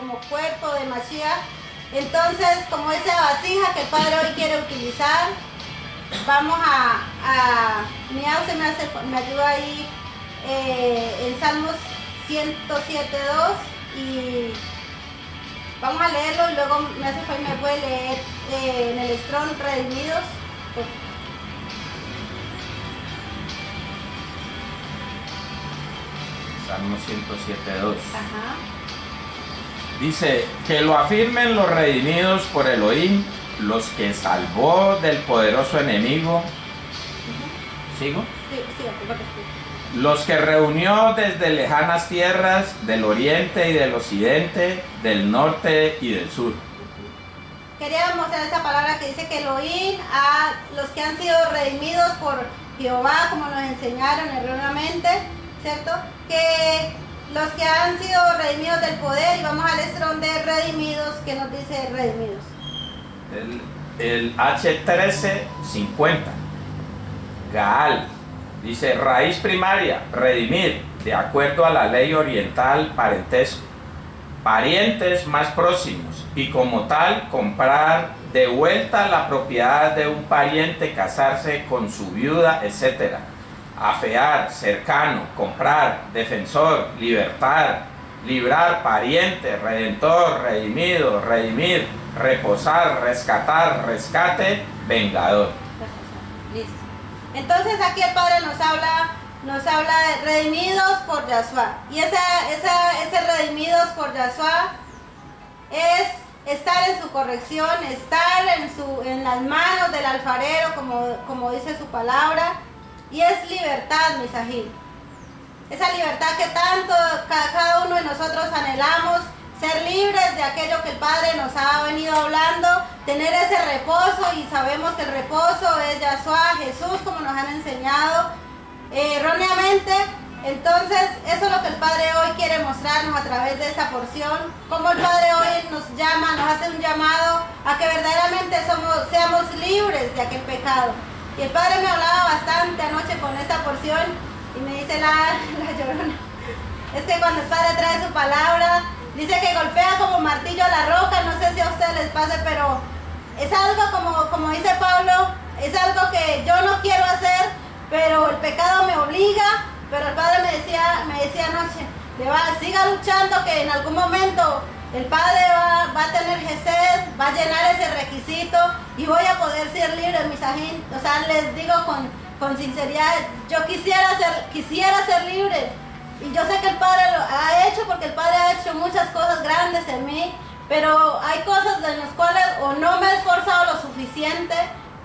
como cuerpo de Mashiach. Entonces, como esa vasija que el Padre hoy quiere utilizar, vamos mi auxe me ayuda ahí en Salmos 107:2 y vamos a leerlo y luego me hace falta me puede leer en el Strong Redimidos. Salmo 107:2. Dice, que lo afirmen los redimidos por Elohim, los que salvó del poderoso enemigo. ¿Sigo? Sí, los que reunió desde lejanas tierras, del oriente y del occidente, del norte y del sur. Quería mostrar esa palabra que dice que Elohim a los que han sido redimidos por Jehová, como nos enseñaron erróneamente, ¿cierto? Que los que han sido redimidos del poder, y vamos al estrón de redimidos, que nos dice redimidos. El H1350, Gaal, dice raíz primaria, redimir, de acuerdo a la ley oriental, parentesco, parientes más próximos, y como tal, comprar de vuelta la propiedad de un pariente, casarse con su viuda, etc. Afear, cercano, comprar, defensor, libertad, librar, pariente, redentor, redimido, redimir, reposar, rescatar, rescate, vengador. Listo. Entonces aquí el Padre nos habla de redimidos por Yahshua. Y ese redimidos por Yahshua es estar en su corrección, estar en las manos del alfarero, como dice su palabra. Y es libertad, Misajín. Esa libertad que tanto cada uno de nosotros anhelamos, ser libres de aquello que el Padre nos ha venido hablando, tener ese reposo, y sabemos que el reposo es Yahshua, Jesús, como nos han enseñado erróneamente. Entonces, eso es lo que el Padre hoy quiere mostrarnos a través de esta porción, como el Padre hoy nos llama, nos hace un llamado a que verdaderamente seamos libres de aquel pecado. Y el Padre me hablaba bastante anoche con esta porción y me dice la llorona, es que cuando el Padre trae su palabra, dice que golpea como martillo a la roca. No sé si a ustedes les pase, pero es algo como dice Pablo, es algo que yo no quiero hacer, pero el pecado me obliga. Pero el Padre me decía anoche, siga luchando, que en algún momento el Padre va a tener Gesed, va a llenar ese requisito y voy a poder ser libre, Misajín. O sea, les digo con sinceridad, yo quisiera ser libre. Y yo sé que el Padre lo ha hecho, porque el Padre ha hecho muchas cosas grandes en mí, pero hay cosas en las cuales o no me he esforzado lo suficiente,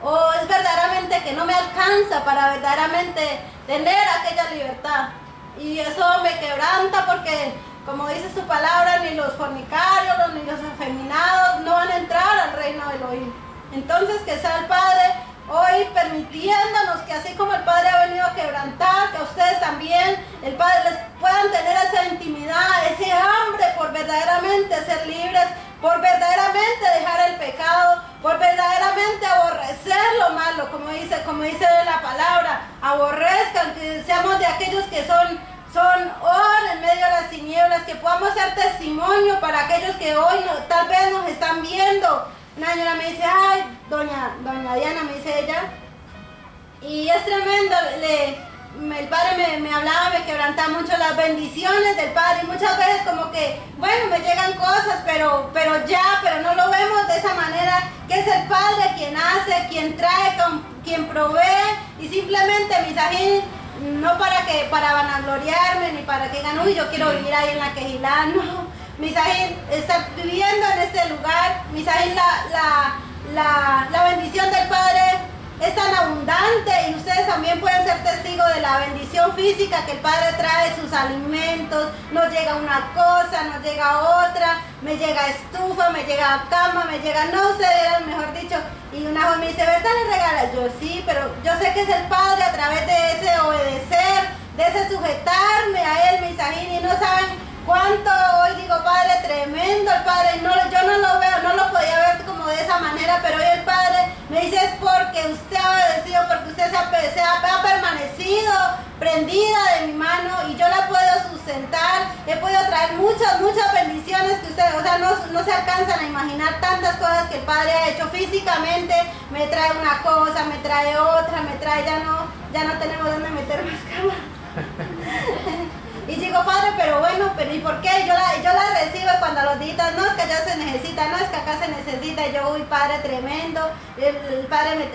o es verdaderamente que no me alcanza para verdaderamente tener aquella libertad. Y eso me quebranta, porque como dice su palabra, ni los fornicarios, ni los afeminados no van a entrar al reino de Elohim. Entonces, que sea el Padre hoy permitiéndonos que, así como el Padre ha venido a quebrantar, que a ustedes también el Padre les puedan tener esa intimidad, ese hambre por verdaderamente ser libres, por verdaderamente dejar el pecado, por verdaderamente aborrecer lo malo, como dice la palabra, aborrezcan, que seamos de aquellos que son or en medio de las tinieblas, que podamos ser testimonio para aquellos que hoy tal vez nos están viendo. Una señora me dice, ay, doña Diana, me dice ella, y es tremendo, el Padre me hablaba, me quebrantaba mucho las bendiciones del Padre, y muchas veces como que, bueno, me llegan cosas, pero no lo vemos de esa manera, que es el Padre quien hace, quien trae, quien provee, y simplemente, Misajín, no para vanagloriarme, ni para que digan, uy, yo quiero vivir ahí en la Quejilá, no. Misajín, está viviendo en este lugar. Misajín, la bendición del Padre es tan abundante, y ustedes también pueden ser testigos de la bendición física que el Padre trae, sus alimentos. Nos llega una cosa, nos llega otra, me llega estufa, me llega cama, me llega, no sé, mejor dicho. Y una joven me dice, ¿verdad le regala? Yo sí, pero yo sé que es el Padre a través de ese obedecer, de ese sujetarme a Él, Misajín, y no saben cuánto hoy digo, Padre, tremendo el Padre. Yo no lo veo, no lo podía ver como de esa manera, pero hoy el Padre me dice, es porque usted ha obedecido, porque usted ha permanecido prendida de mi mano, y yo la puedo sustentar. He podido traer muchas bendiciones que usted, o sea, se alcanzan a imaginar tantas cosas que el Padre ha hecho físicamente. Me trae una cosa, me trae otra, me trae, ya no tenemos dónde meter más cama. Y digo, Padre, pero bueno, pero ¿y por qué? Yo la recibo cuando los días, no, es que ya se necesita, no, es que acá se necesita, y yo, uy, Padre, tremendo, el Padre,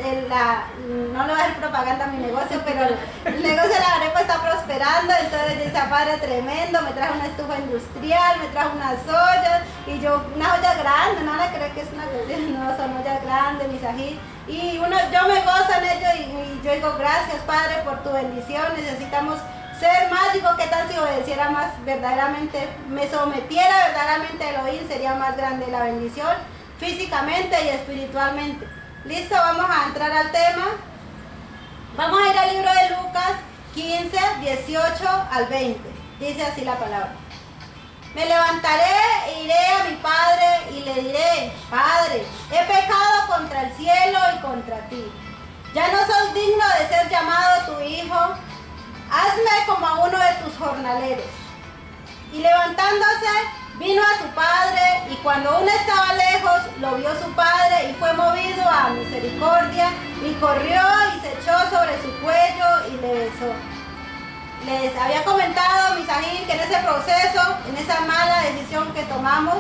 no le voy a hacer propaganda a mi negocio, pero el negocio de la arepa está prosperando, entonces dice, Padre, tremendo, me trajo una estufa industrial, me trajo unas ollas, y yo, una olla grande, no le creo que es una cuestión, no, son ollas grandes, mis ají, y yo me gozo en ello, y yo digo, gracias, Padre, por tu bendición, necesitamos ser más. Digo, ¿qué tal si obedeciera más verdaderamente, me sometiera verdaderamente a Elohim? Sería más grande la bendición, físicamente y espiritualmente. Listo, vamos a entrar al tema. Vamos a ir al libro de Lucas 15, 18 al 20. Dice así la palabra. Me levantaré e iré a mi padre y le diré, Padre, he pecado contra el cielo y contra ti. Ya no soy digno de ser llamado tu hijo. Hazme como a uno de tus jornaleros. Y levantándose, vino a su padre, y cuando aún estaba lejos, lo vio su padre, y fue movido a misericordia, y corrió y se echó sobre su cuello y le besó. Les había comentado, mis ají, que en ese proceso, en esa mala decisión que tomamos,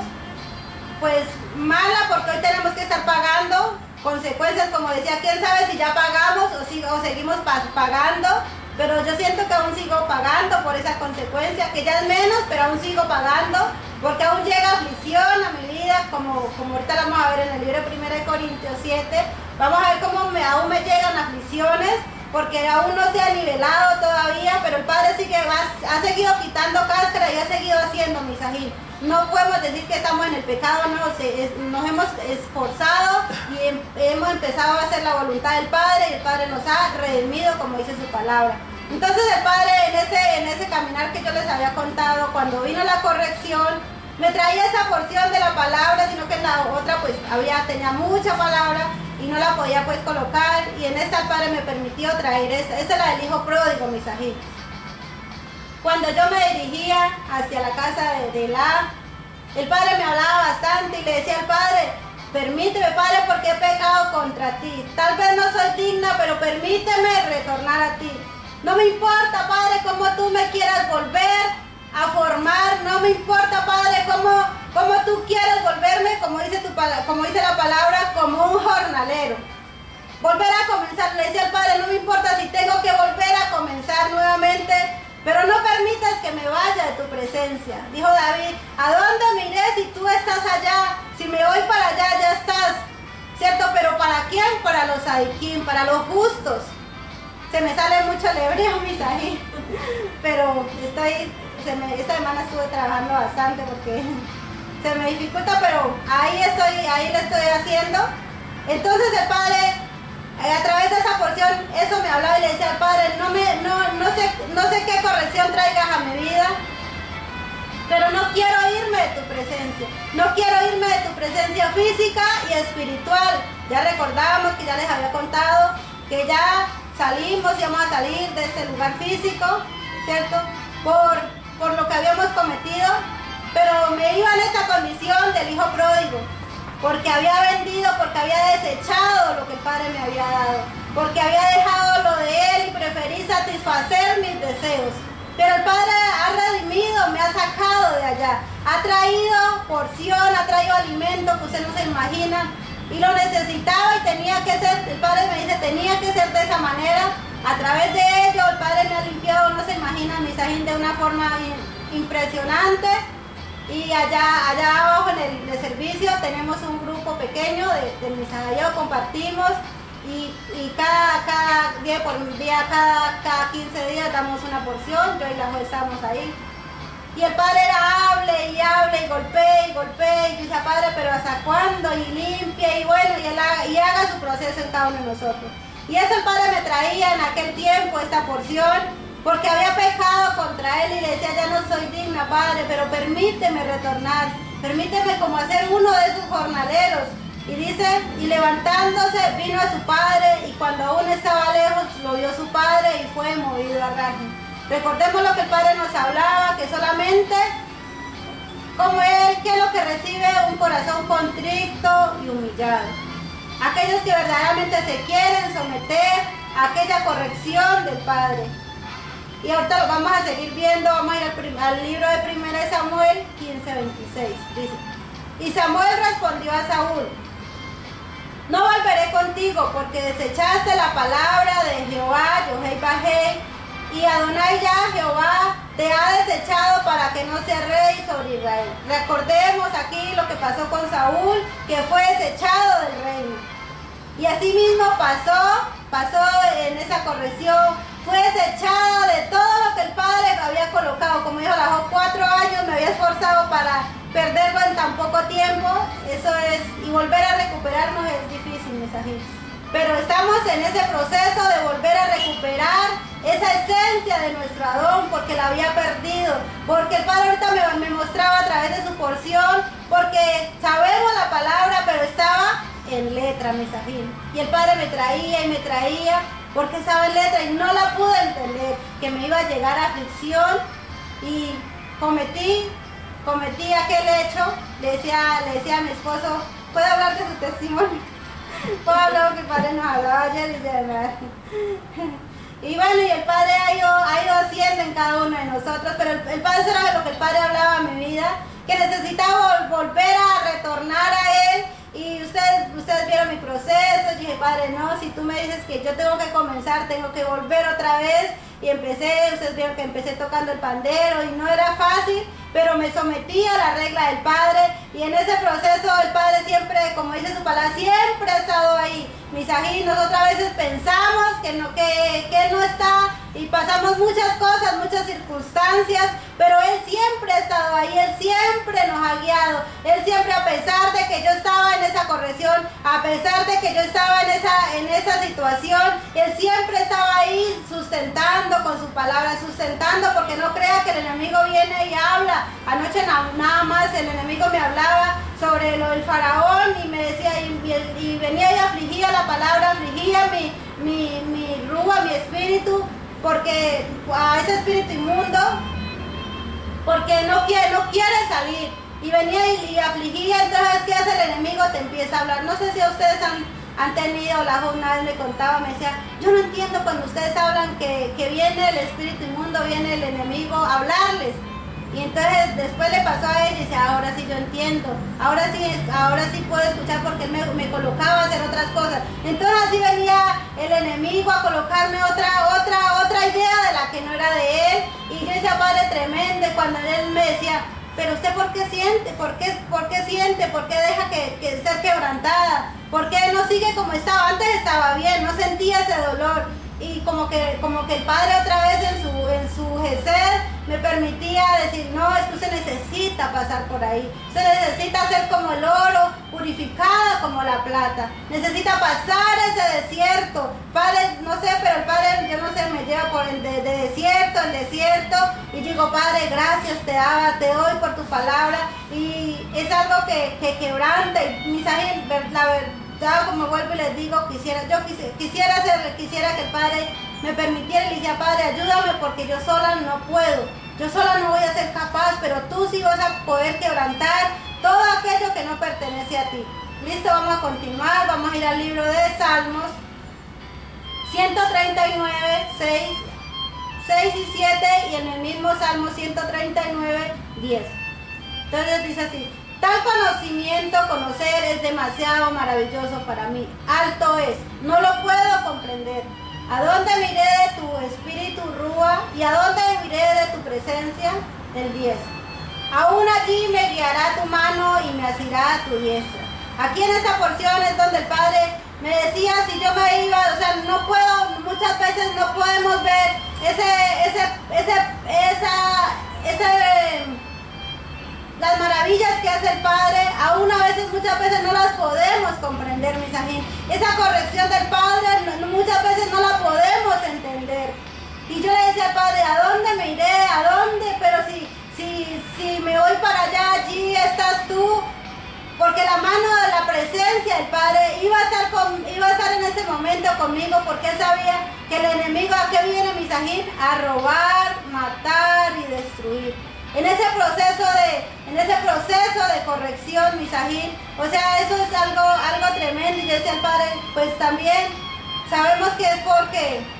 pues mala porque hoy tenemos que estar pagando consecuencias, como decía, quién sabe si ya pagamos o seguimos pagando. Pero yo siento que aún sigo pagando por esa consecuencia, que ya es menos, pero aún sigo pagando, porque aún llega aflicción a mi vida, como ahorita lo vamos a ver en el libro de 1 Corintios 7, vamos a ver cómo aún me llegan aflicciones, porque aún no se ha nivelado todavía, pero el Padre ha seguido quitando cáscara y ha seguido haciendo, mis ají. No podemos decir que estamos en el pecado, no, nos hemos esforzado y hemos empezado a hacer la voluntad del Padre, y el Padre nos ha redimido, como dice su palabra. Entonces el Padre, en ese caminar que yo les había contado, cuando vino la corrección, me traía esa porción de la palabra, sino que en la otra pues tenía mucha palabra y no la podía pues colocar, y en esta el Padre me permitió traer esa es la del hijo pródigo, mis ají. Cuando yo me dirigía hacia la casa de Elá, el Padre me hablaba bastante y le decía al Padre, permíteme, Padre, porque he pecado contra ti. Tal vez no soy digna, pero permíteme retornar a ti. No me importa, Padre, cómo tú me quieras volver a formar. No me importa, Padre, cómo tú quieras volverme, como dice la palabra, como un jornalero. Volver a comenzar, le decía al Padre, no me importa si tengo que volver a comenzar nuevamente, pero no permitas que me vaya de tu presencia. Dijo David, ¿a dónde me iré si tú estás allá? Si me voy para allá, ya estás. ¿Cierto? ¿Pero para quién? Para los sadiquín, para los justos. Se me sale mucho el hebreo, mis ají. Pero esta semana estuve trabajando bastante porque se me dificulta, pero ahí le estoy haciendo. Entonces el Padre, a través de esa porción, eso me hablaba y le decía al Padre, no sé qué corrección traigas a mi vida, pero no quiero irme de tu presencia. No quiero irme de tu presencia física y espiritual. Ya recordábamos que ya les había contado que ya salimos y vamos a salir de este lugar físico, ¿cierto? Por lo que habíamos cometido, pero me iba en esta condición del hijo pródigo. Porque había vendido, porque había desechado lo que el Padre me había dado, porque había dejado lo de Él y preferí satisfacer mis deseos. Pero el Padre ha redimido, me ha sacado de allá, ha traído porción, ha traído alimento que usted no se imagina, y lo necesitaba y tenía que ser, el Padre me dice, tenía que ser de esa manera. A través de ello el Padre me ha limpiado, no se imagina, mis ajín, de una forma impresionante. Y allá abajo en el servicio tenemos un grupo pequeño de misajeros, compartimos y cada día por día, cada 15 días damos una porción. Yo y la jueza estamos ahí. Y el Padre era hable y golpee, y dice, Padre, pero ¿hasta cuándo? Y limpie, y bueno, y haga su proceso en cada uno de nosotros. Y eso el Padre me traía en aquel tiempo, esta porción, porque había pecado contra Él y le decía, ya no soy digna, Padre, pero permíteme retornar, permíteme como hacer uno de sus jornaleros. Y dice, y levantándose vino a su padre, y cuando aún estaba lejos lo vio su padre y fue movido a raje. Recordemos lo que el Padre nos hablaba, que solamente como Él, que es lo que recibe un corazón humillado. Aquellos que verdaderamente se quieren someter a aquella corrección del Padre. Y ahorita lo vamos a seguir viendo, vamos a ir al libro de 1 Samuel 15:26. Dice, y Samuel respondió a Saúl, no volveré contigo porque desechaste la palabra de Jehová, Yohei-Bajé, y Adonai ya, Jehová, te ha desechado para que no seas rey sobre Israel. Recordemos aquí lo que pasó con Saúl, que fue desechado del reino. Y así mismo pasó en esa corrección, fue desechada de todo lo que el Padre había colocado. Como dijo, las 4 años me había esforzado para perderlo en tan poco tiempo. Eso es, y volver a recuperarnos es difícil, mis amigos. Pero estamos en ese proceso de volver a recuperar esa esencia de nuestro Adón, porque la había perdido, porque el Padre ahorita me mostraba a través de su porción, porque sabemos la palabra, pero estaba en letra, mis amigos. Y el Padre me traía, porque estaba en letra y no la pude entender, que me iba a llegar a aflicción, y cometí aquel hecho. Le decía a mi esposo, ¿puedo hablar de su testimonio? Puedo hablar lo que el Padre nos hablaba ayer y ya. Y bueno, y el Padre ha ido haciendo en cada uno de nosotros, pero el Padre, eso era lo que el Padre hablaba a mi vida, que necesitaba volver a retornar a Él. Y ustedes vieron mi proceso. Dije, Padre, no, si tú me dices que yo tengo que comenzar, tengo que volver otra vez. Y ustedes vieron que empecé tocando el pandero y no era fácil, pero me sometí a la regla del Padre. Y en ese proceso el Padre siempre, como dice su palabra, siempre ha estado ahí. Mis ají, nosotros a veces pensamos que Él no está, y pasamos muchas cosas, muchas circunstancias, pero Él siempre ha estado ahí, Él siempre nos ha guiado. Él siempre, a pesar de que yo estaba en esa corrección, a pesar de que yo estaba en esa situación, Él siempre estaba ahí sustentando con su palabra, sustentando, porque no crea que el enemigo viene y habla. Anoche nada más el enemigo me hablaba sobre lo del faraón y me decía, y venía y afligía la palabra, afligía mi rúa, mi espíritu, porque a ese espíritu inmundo, porque no quiere salir, y venía y afligía. Entonces, ¿qué hace el enemigo? Te empieza a hablar. No sé si ustedes han tenido, la joven una vez me contaba, me decía, yo no entiendo cuando ustedes hablan que viene el espíritu inmundo, viene el enemigo a hablarles. Y entonces después le pasó a ella y dice, ahora sí yo entiendo, ahora sí puedo escuchar, porque él me colocaba a hacer otras cosas. Entonces así venía el enemigo a colocarme otra idea de la que no era de él. Y yo decía, Padre tremendo, cuando él me decía, pero usted ¿por qué siente? ¿Por qué siente? ¿Por qué deja que ser quebrantada? ¿Por qué no sigue como estaba? Antes estaba bien, no sentía ese dolor. Y como que el Padre otra vez en su gesed me permitía decir, no, es que usted necesita pasar por ahí. Usted necesita ser como el oro, purificada como la plata. Necesita pasar ese desierto. Padre, no sé, pero el Padre, yo no sé, me lleva por el desierto en desierto. Y digo, Padre, gracias te doy por tu palabra. Y es algo que quebranta. Y mis ángeles, la verdad, como vuelvo y les digo, quisiera que el Padre me permitiera, y le decía, Padre, ayúdame, porque yo sola no puedo, yo sola no voy a ser capaz, pero tú sí vas a poder quebrantar todo aquello que no pertenece a ti. Listo, vamos a continuar, vamos a ir al libro de Salmos 139, 6 y 7, y en el mismo Salmo 139, 10. Entonces dice así, tal conocer es demasiado maravilloso para mí, alto es, no lo puedo comprender. ¿A dónde miré de tu espíritu, Rúa? ¿Y a dónde miré de tu presencia? El 10. Aún allí me guiará tu mano y me asirá a tu diestra. Aquí en esta porción es donde el Padre me decía, si yo me iba, o sea, no puedo, muchas veces no podemos ver las maravillas que hace el Padre, aún a veces, muchas veces no las podemos comprender, mis amigos. Esa corrección del Padre muchas veces no la podemos entender. Y yo le decía al Padre, ¿a dónde me iré? ¿A dónde? Pero si me voy para allá, allí estás tú. Porque la mano de la presencia del Padre iba a estar en ese momento conmigo, porque él sabía que el enemigo, ¿a qué viene, Misajín? A robar, matar y destruir. En ese proceso en ese proceso de corrección, Misajín. O sea, eso es algo tremendo. Y yo decía al Padre, pues también sabemos que es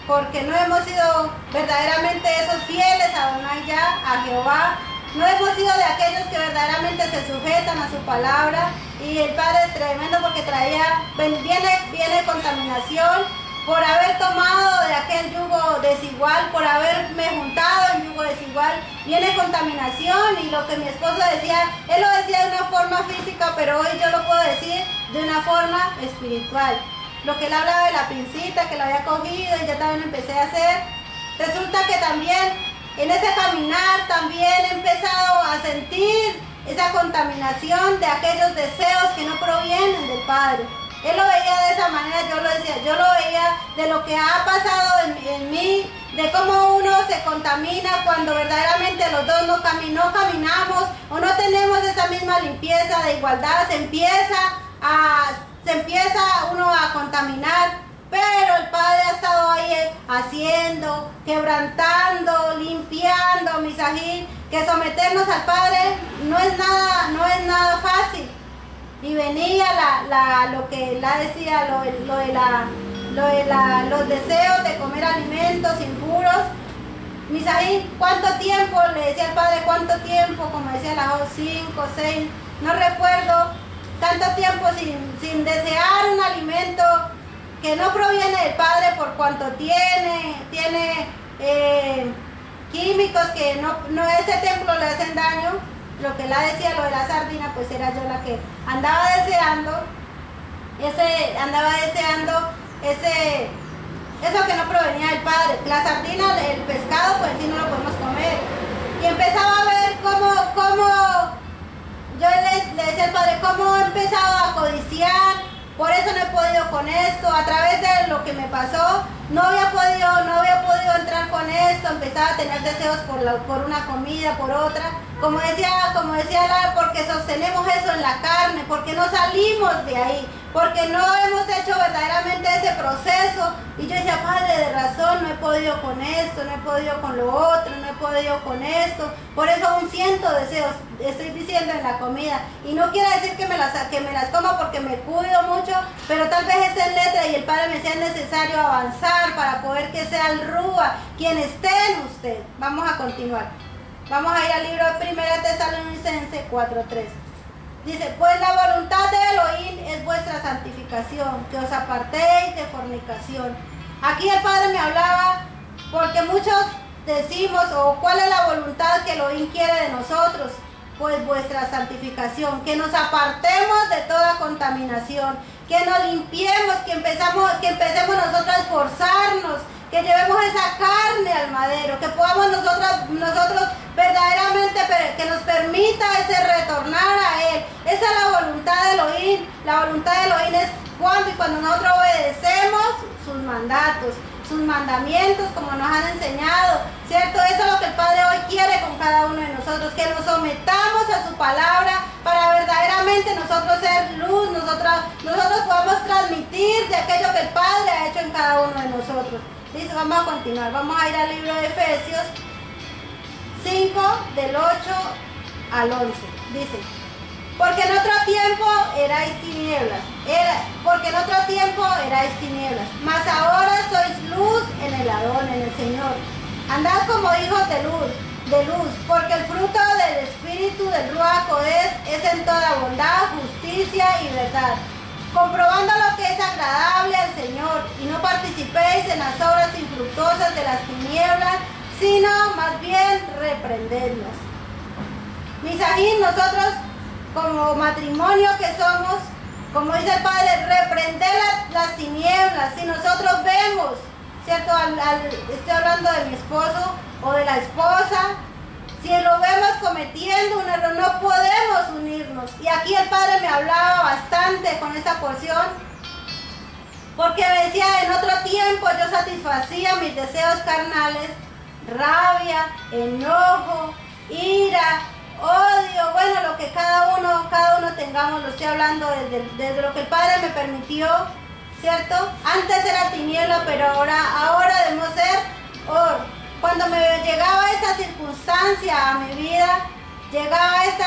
porque no hemos sido verdaderamente esos fieles a Adonai ya, a Jehová. No hemos sido de aquellos que verdaderamente se sujetan a su palabra. Y el Padre es tremendo porque viene contaminación por haber tomado de aquel yugo desigual, por haberme juntado en yugo desigual. Viene contaminación, y lo que mi esposo decía, él lo decía de una forma física, pero hoy yo lo puedo decir de una forma espiritual. Lo que él hablaba de la pincita que lo había cogido y yo también empecé a hacer, resulta que también en ese caminar también he empezado a sentir esa contaminación de aquellos deseos que no provienen del Padre. Él lo veía de esa manera, yo lo decía, yo lo veía de lo que ha pasado en mí, de cómo uno se contamina cuando verdaderamente los dos no caminamos o no tenemos esa misma limpieza de igualdad, se empieza uno a contaminar. Pero el Padre ha estado ahí haciendo, quebrantando, limpiando, Misajín, que someternos al Padre no es nada fácil. Y venía lo que él decía, los deseos de comer alimentos impuros. Misajín, ¿cuánto tiempo? Le decía al Padre, ¿cuánto tiempo? Como decía la voz, 5, 6, no recuerdo, tanto tiempo sin desear un alimento que no proviene del Padre, por cuanto tiene químicos que no ese templo le hacen daño. Lo que él decía, lo de la sardina, pues era yo la que andaba deseando eso que no provenía del Padre. La sardina, el pescado, pues sí no lo podemos comer. Y empezaba a ver cómo yo le decía al Padre, cómo he empezado a codiciar. Por eso no he podido con esto, a través de lo que me pasó, no había podido entrar con esto, empezaba a tener deseos por una comida, por otra. Como decía Lara, porque sostenemos eso en la carne, porque no salimos de ahí, porque no hemos hecho verdaderamente ese proceso. Y yo decía, Padre, de razón, no he podido con esto, no he podido con lo otro, no he podido con esto. Por eso aún siento deseos, estoy diciendo, en la comida. Y no quiere decir que me las coma porque me cuido mucho, pero tal vez esté en letra y el Padre me sea necesario avanzar para poder que sea el Rúa quien esté en usted. Vamos a continuar. Vamos a ir al libro de 1 Tesalonicenses 4:3. Dice, pues la voluntad de Elohim es vuestra santificación, que os apartéis de fornicación. Aquí el Padre me hablaba, porque muchos decimos, o cuál es la voluntad que Elohim quiere de nosotros, pues vuestra santificación, que nos apartemos de toda contaminación, que nos limpiemos, que empecemos nosotros a esforzarnos, que llevemos esa carne al madero, que podamos nosotros verdaderamente, que nos permita ese retornar a Él. Esa es la voluntad de Elohim. La voluntad de Elohim es cuando nosotros obedecemos sus mandatos, sus mandamientos, como nos han enseñado, ¿cierto? Eso es lo que el Padre hoy quiere con cada uno de nosotros, que nos sometamos a su palabra para verdaderamente nosotros ser luz, nosotros podamos transmitir de aquello que el Padre ha hecho en cada uno de nosotros. Listo, vamos a continuar, vamos a ir al libro de Efesios 5, del 8 al 11. Dice, porque en otro tiempo erais tinieblas, mas ahora sois luz en el Adón, en el Señor. Andad como hijos de luz, porque el fruto del Espíritu del Ruach Codés es en toda bondad, justicia y verdad, comprobando lo que es agradable al Señor, y no participéis en las obras infructuosas de las tinieblas, sino más bien reprendedlas. Misajín, nosotros como matrimonio que somos, como dice el Padre, reprender las tinieblas. Si nosotros vemos, ¿cierto? Estoy hablando de mi esposo o de la esposa, si lo vemos cometiendo un error, no podemos unirnos. Y aquí el Padre me hablaba bastante con esta porción, porque me decía, en otro tiempo yo satisfacía mis deseos carnales, rabia, enojo, ira, odio, bueno, lo que cada uno tengamos, lo estoy hablando desde lo que el Padre me permitió, ¿cierto? Antes era tiniebla, pero ahora debemos ser or. Cuando me llegaba esa circunstancia a mi vida, llegaba este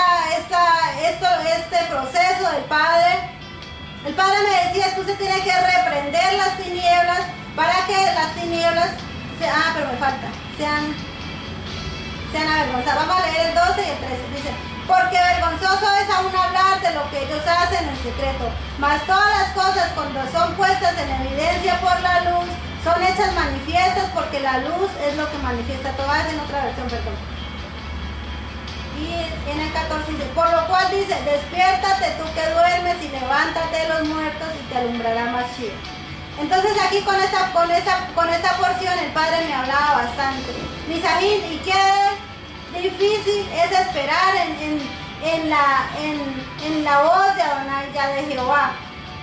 proceso del Padre. El Padre me decía, es que usted tiene que reprender las tinieblas para que las tinieblas sean avergonzadas. Vamos a leer el 12 y el 13. Dice, porque vergonzoso es aún hablar de lo que ellos hacen en secreto, mas todas las cosas cuando son puestas en evidencia por la luz, son hechas manifiestas porque la luz es lo que manifiesta todo. En otra versión, perdón. Y en el 14 dice, por lo cual dice, despiértate tú que duermes y levántate de los muertos y te alumbrará Mashiach. Entonces aquí con esta porción el Padre me hablaba bastante. Misajín, y qué difícil es esperar en la voz de Adonai, ya de Jehová.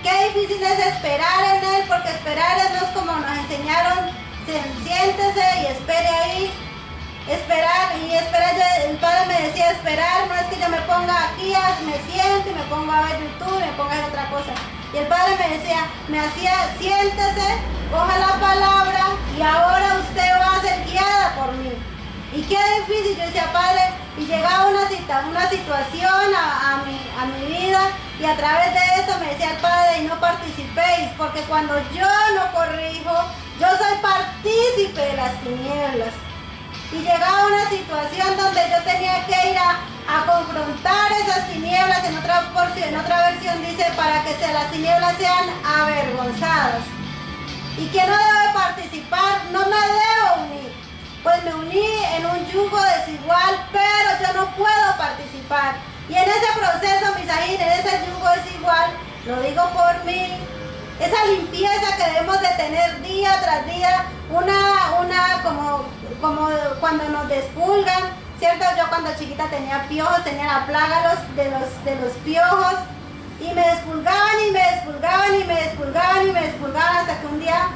Qué difícil es esperar en Él, porque esperar es como nos enseñaron, siéntese y espere ahí. Esperar, el Padre me decía esperar, no es que yo me ponga aquí, me siento y me pongo a ver YouTube, me pongo a ver otra cosa. Y el Padre me hacía, siéntese, coja la palabra y ahora usted va a ser guiada por mí. Y qué difícil, yo decía, Padre, y llegaba una situación a mi vida y a través de eso me decía el Padre, y no participéis, porque cuando yo no corrijo, yo soy partícipe de las tinieblas. Y llegaba una situación donde yo tenía que ir a confrontar esas tinieblas. En otra versión dice, para que las tinieblas sean avergonzadas. Y que no debe participar, no me debo unir. Pues me uní en un yugo desigual, pero yo no puedo participar. Y en ese proceso, Misajín, en ese yugo desigual, lo digo por mí, esa limpieza que debemos de tener día tras día, como cuando nos despulgan, ¿cierto? Yo cuando chiquita tenía piojos, tenía la plaga de los piojos, y me despulgaban y me despulgaban y me despulgaban y me despulgaban hasta que un día,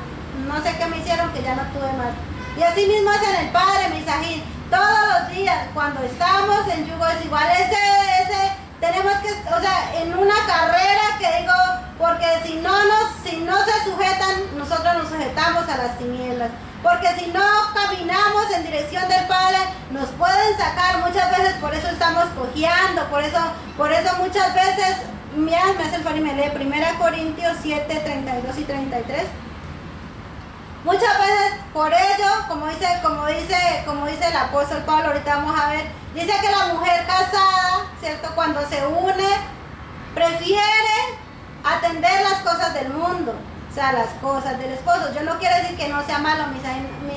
no sé qué me hicieron, que ya no tuve más. Y así mismo es en el Padre, Misajín, todos los días, cuando estamos en yugo desigual, tenemos que, en una carrera que digo, porque si no se sujetan, nosotros nos sujetamos a las tinieblas. Porque si no caminamos en dirección del Padre, nos pueden sacar muchas veces, por eso estamos cojeando, por eso muchas veces, me hace el favor y me lee 1 Corintios 7, 32 y 33. Muchas veces por ello, como dice el apóstol Pablo, ahorita vamos a ver, dice que la mujer casada, ¿cierto? Cuando se une, prefiere atender las cosas del mundo, o sea, las cosas del esposo. Yo no quiero decir que no sea malo, mis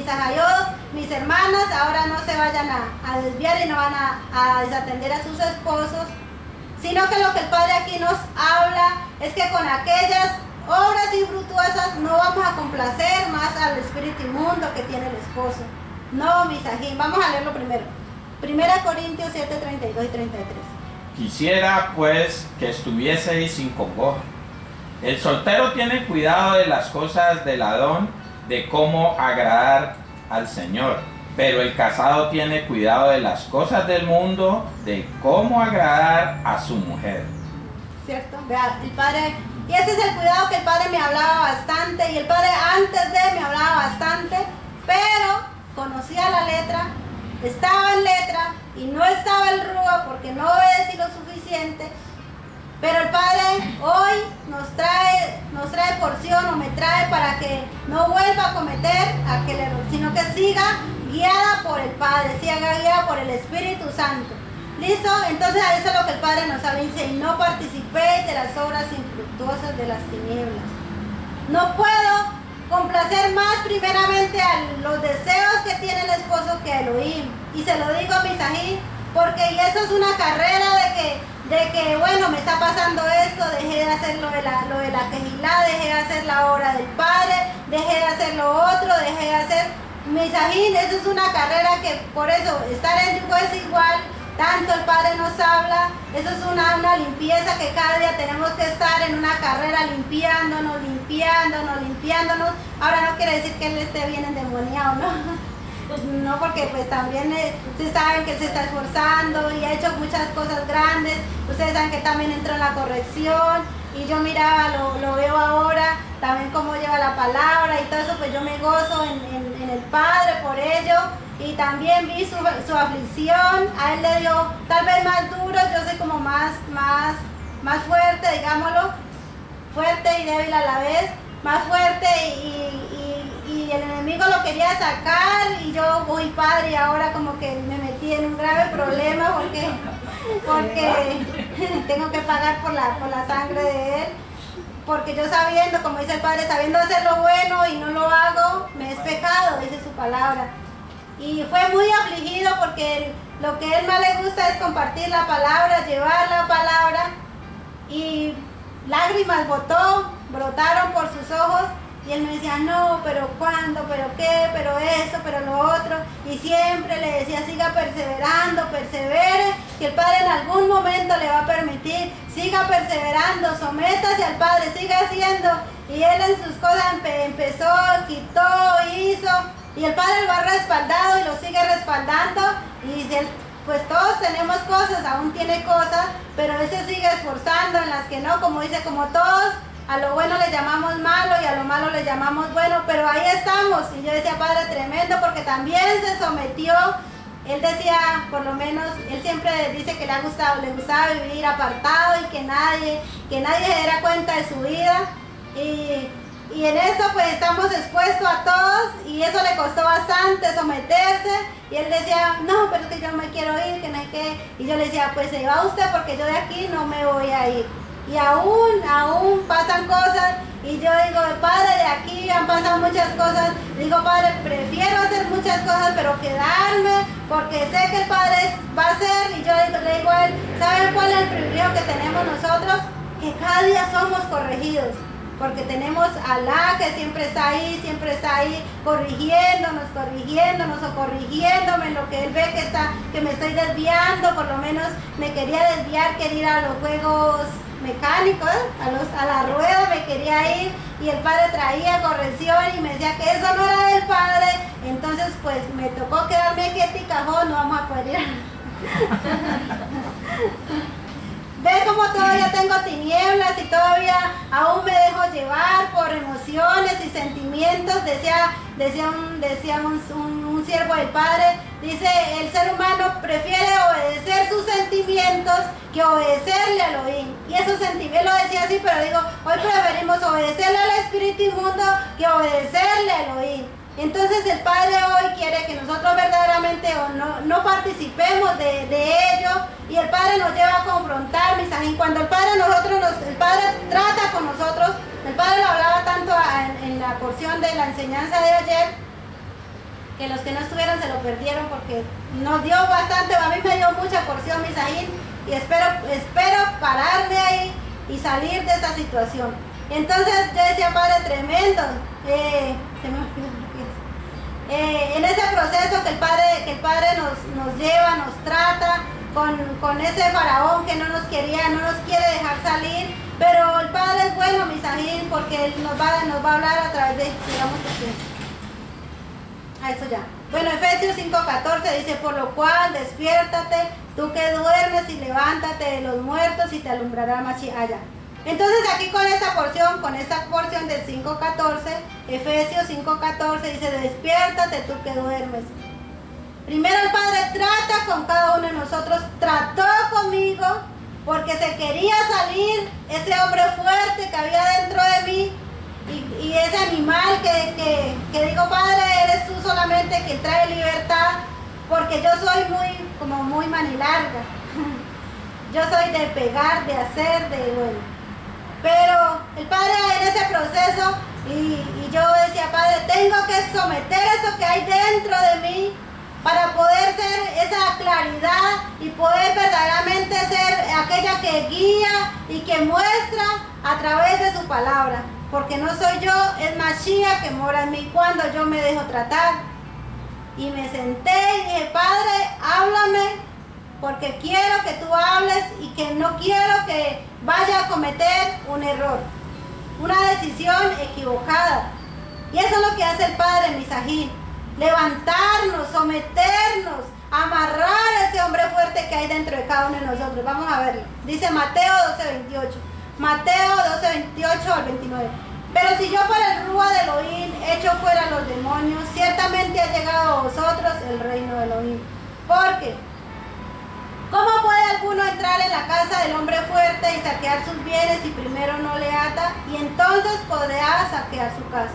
ajayos, mis hermanas, ahora no se vayan a desviar y no van a desatender a sus esposos, sino que lo que el Padre aquí nos habla es que con aquellas obras infructuosas no vamos a complacer más al espíritu inmundo que tiene el esposo. No, Misajín, vamos a leerlo primero. 1 Corintios 7, 32 y 33. Quisiera pues que estuvieseis sin congoja. El soltero tiene cuidado de las cosas del Adón, de cómo agradar al Señor. Pero el casado tiene cuidado de las cosas del mundo, de cómo agradar a su mujer. ¿Cierto? Vea, el Padre, y ese es el cuidado que el Padre me hablaba bastante, y el Padre antes de me hablaba bastante, pero conocía la letra, estaba en letra, y no estaba el rúa porque no obedecí lo suficiente. Pero el Padre hoy nos trae porción, o me trae para que no vuelva a cometer aquel error, sino que siga guiada por el Padre, siga guiada por el Espíritu Santo. ¿Listo? Entonces a eso es lo que el Padre nos habla, dice, y no participéis de las obras infructuosas de las tinieblas. No puedo complacer más primeramente a los deseos que tiene el esposo que a Elohim. Y se lo digo a Misajín, porque y eso es una carrera de que bueno, me está pasando esto, dejé de hacer lo de la quejilá, dejé de hacer la obra del Padre, dejé de hacer lo otro, dejé de hacer Misajín. Eso es una carrera que, por eso, estar en yugo es igual, tanto el Padre nos habla, eso es una limpieza que cada día tenemos que estar en una carrera limpiándonos. Ahora no quiere decir que Él esté bien endemoniado, ¿no? No, porque pues también ustedes saben que Él se está esforzando y ha hecho muchas cosas grandes. Ustedes saben que también entró en la corrección y yo miraba, lo veo ahora, también cómo lleva la palabra y todo eso, pues yo me gozo en el Padre por ello. y también vi su aflicción. A él le dio tal vez más duro, yo soy como más fuerte, digámoslo, fuerte y débil a la vez, más fuerte y el enemigo lo quería sacar y yo, uy padre, y ahora como que me metí en un grave problema porque tengo que pagar por la sangre de él, porque yo sabiendo, como dice el padre, sabiendo hacer lo bueno y no lo hago, me es pecado, dice su palabra. Y fue muy afligido porque lo que a él más le gusta es compartir la palabra, llevar la palabra, y lágrimas brotaron por sus ojos, y él me decía, no, pero ¿cuándo? ¿Pero qué? ¿Pero eso? ¿Pero lo otro? Y siempre le decía, siga perseverando, persevere, que el Padre en algún momento le va a permitir, siga perseverando, sométase al Padre, siga haciendo. Y él en sus cosas empezó, quitó, hizo, y el Padre lo ha respaldado y lo sigue respaldando, y pues todos tenemos cosas, aún tiene cosas, pero él se sigue esforzando en las que no, como dice, como todos, a lo bueno le llamamos malo y a lo malo le llamamos bueno, pero ahí estamos. Y yo decía, Padre, tremendo, porque también se sometió. Él decía, por lo menos, él siempre dice que le gustaba vivir apartado y que nadie se diera cuenta de su vida. Y en eso pues estamos expuestos a todos, y eso le costó bastante someterse, y él decía, no, pero es que yo me quiero ir, que no hay que, y yo le decía, pues se va usted porque yo de aquí no me voy a ir. Y aún pasan cosas, y yo digo, Padre, de aquí han pasado muchas cosas, digo, Padre, prefiero hacer muchas cosas, pero quedarme, porque sé que el Padre va a hacer, y yo le digo a él, ¿saben cuál es el privilegio que tenemos nosotros? Que cada día somos corregidos, porque tenemos a Alá que siempre está ahí corrigiéndonos o corrigiéndome en lo que él ve que me estoy desviando. Por lo menos me quería desviar, quería ir a los juegos mecánicos, a la rueda me quería ir, y el Padre traía corrección y me decía que eso no era del Padre. Entonces pues me tocó quedarme quietica, no vamos a poder ir. Ve como todavía tengo tinieblas y todavía aún me dejo llevar por emociones y sentimientos. Decía un siervo del Padre, dice, el ser humano prefiere obedecer sus sentimientos que obedecerle al Elohim. Y esos sentimientos, él lo decía así, pero digo, hoy preferimos obedecerle al espíritu inmundo que obedecerle al Elohim. Entonces el Padre hoy quiere que nosotros verdaderamente no participemos de ello, y el Padre nos lleva a confrontar, mis amigos. Cuando el Padre trata con nosotros, el Padre lo hablaba tanto en la porción de la enseñanza de ayer, que los que no estuvieron se lo perdieron, porque nos dio bastante, a mí me dio mucha porción, mis amigos, y espero pararme ahí y salir de esta situación. Entonces yo decía, Padre, tremendo, se me olvidó. En ese proceso que el Padre nos lleva, nos trata con ese faraón que no nos quiere dejar salir, pero el Padre es bueno, mis ajín, porque Él nos va a hablar a través de, digamos a eso ya. Bueno, Efesios 5:14 dice, por lo cual despiértate, tú que duermes, y levántate de los muertos, y te alumbrará Mashiach. Entonces aquí con esta porción del 5:14, Efesios 5:14 dice, despiértate tú que duermes. Primero el Padre trata con cada uno de nosotros, trató conmigo, porque se quería salir ese hombre fuerte que había dentro de mí, y ese animal que digo, Padre, eres tú solamente quien trae libertad, porque yo soy muy manilarga. Yo soy de pegar, de hacer, bueno. Pero el Padre en ese proceso, y yo decía, Padre, tengo que someter eso que hay dentro de mí para poder ser esa claridad y poder verdaderamente ser aquella que guía y que muestra a través de su palabra. Porque no soy yo, es Mashiach que mora en mí cuando yo me dejo tratar. Y me senté y dije, Padre, háblame, porque quiero que tú hables y que no quiero que vaya a cometer un error, una decisión equivocada. Y eso es lo que hace el Padre, Misajín, levantarnos, someternos, amarrar a ese hombre fuerte que hay dentro de cada uno de nosotros. Vamos a verlo. Dice Mateo 12:28. Mateo 12:28 al 29. Pero si yo por el Rúa de Elohim echo fuera a los demonios, ciertamente ha llegado a vosotros el reino de Elohim. Porque, ¿cómo puede alguno entrar en la casa del hombre fuerte y saquear sus bienes si primero no le ata? Y entonces podrá saquear su casa.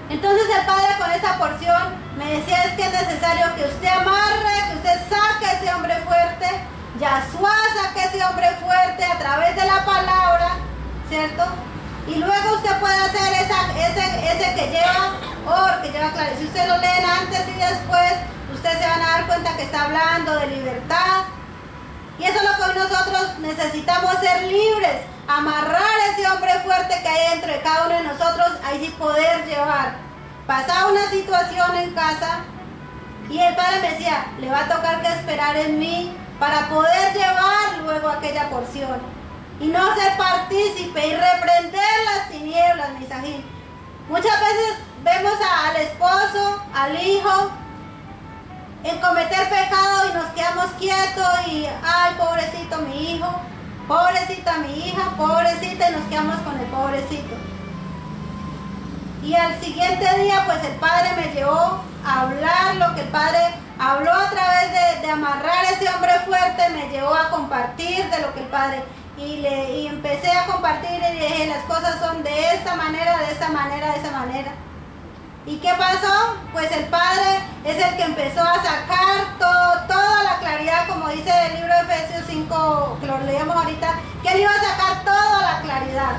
Entonces el Padre con esa porción me decía, es que es necesario que usted amarre, que usted saque a ese hombre fuerte, Yahshua saque a ese hombre fuerte a través de la palabra, ¿cierto? Y luego usted puede hacer ese que lleva que lleva claridad. Si usted lo leen antes y después, ustedes se van a dar cuenta que está hablando de libertad. Y eso es lo que hoy nosotros necesitamos, ser libres, amarrar ese hombre fuerte que hay dentro de cada uno de nosotros, ahí sí poder llevar. Pasaba una situación en casa y el Padre me decía, le va a tocar que esperar en mí para poder llevar luego aquella porción y no ser partícipe y reprender las tinieblas, Misajín. Muchas veces vemos al esposo, al hijo, en cometer pecado y nos quedamos quietos y, ay, pobrecito mi hijo, pobrecita mi hija, pobrecita, y nos quedamos con el pobrecito. Y al siguiente día, pues el Padre me llevó a hablar lo que el Padre habló a través de amarrar ese hombre fuerte, me llevó a compartir de lo que el Padre, y empecé a compartir y dije, las cosas son de esta manera, de esta manera, de esa manera. ¿Y qué pasó? Pues el Padre es el que empezó a sacar toda la claridad, como dice el libro de Efesios 5, que lo leíamos ahorita, que Él iba a sacar toda la claridad.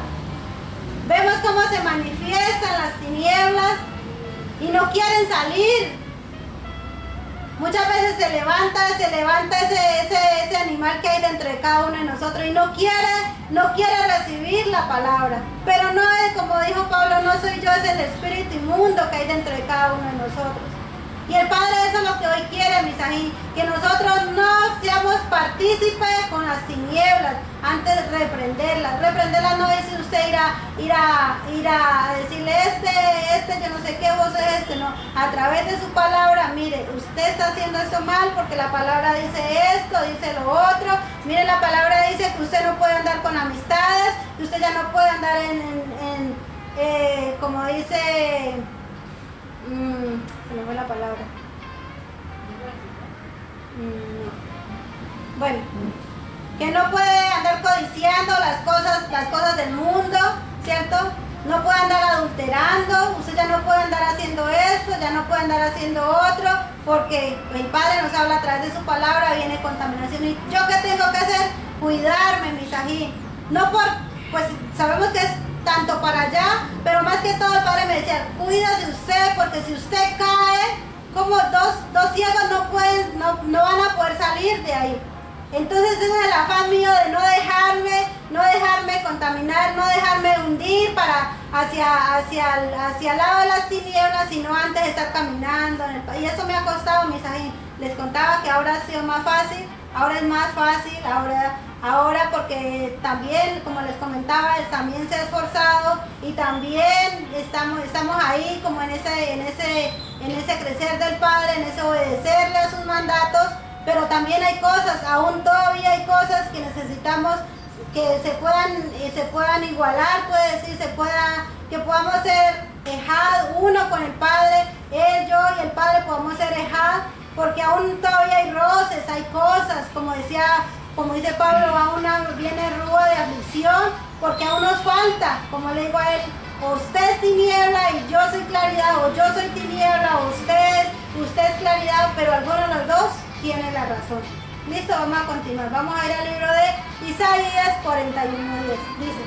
Vemos cómo se manifiestan las tinieblas y no quieren salir. Muchas veces se levanta ese animal que hay dentro de cada uno de nosotros y no quiere recibir la palabra. Pero no es, como dijo Pablo, no soy yo, es el espíritu inmundo que hay dentro de cada uno de nosotros. Y el Padre, eso es lo que hoy quiere, Misajín, que nosotros no seamos partícipes con las tinieblas, antes de reprenderlas. Reprenderlas no es usted ir a decirle, yo no sé qué, vos es no. A través de su palabra, mire, usted está haciendo esto mal porque la palabra dice esto, dice lo otro. Mire, la palabra dice que usted no puede andar con amistades, que usted ya no puede andar como dice... se me fue la palabra. Bueno, que no puede andar codiciando las cosas del mundo, ¿cierto? No puede andar adulterando, usted ya no puede andar haciendo esto, ya no puede andar haciendo otro, porque el Padre nos habla a través de su palabra, viene contaminación. ¿Y yo qué tengo que hacer? Cuidarme, Misajín. Pues sabemos que es tanto para allá, pero más que todo el Padre me decía, cuídase usted, porque si usted cae, como dos ciegos no van a poder salir de ahí. Entonces ese es el afán mío de no dejarme contaminar, no dejarme hundir hacia el lado de las tinieblas, sino antes de estar caminando. Y eso me ha costado, Misajín. Les contaba que ahora ha sido más fácil, ahora es más fácil, ahora porque también, como les comentaba, también se ha esforzado y también estamos ahí como en ese crecer del Padre, en ese obedecerle a sus mandatos, pero también hay cosas, aún todavía hay cosas que necesitamos que se puedan igualar, puede decir, que podamos ser ejad uno con el Padre, él, yo y el Padre podamos ser ejad, porque aún todavía hay roces, hay cosas, como dice Pablo, aún viene rúa de aflicción, porque aún nos falta, como le digo a él, o usted es tiniebla y yo soy claridad, o yo soy tiniebla, o usted es claridad, pero alguno de los dos tiene la razón. Listo, vamos a continuar, vamos a ir al libro de Isaías 41:10, dice,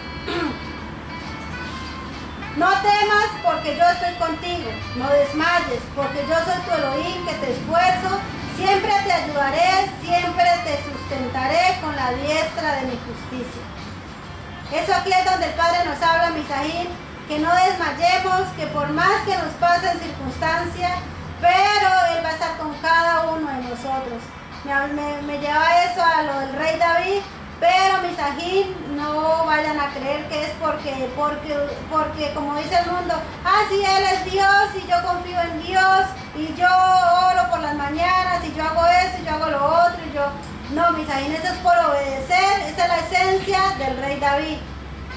no temas porque yo estoy contigo, no desmayes porque yo soy tu Elohim que te esfuerzo, siempre te ayudaré, siempre te sustentaré con la diestra de mi justicia. Eso aquí es donde el Padre nos habla, Misajín, que no desmayemos, que por más que nos pasen circunstancias, pero Él va a estar con cada uno de nosotros. Me lleva eso a lo del rey David, pero Misajín, no vayan a creer que es porque como dice el mundo, sí, Él es Dios y yo confío en Dios y yo oro por las mañanas y yo hago esto y yo hago lo otro y yo... No, Misajín, eso es por obedecer, esa es la esencia del rey David,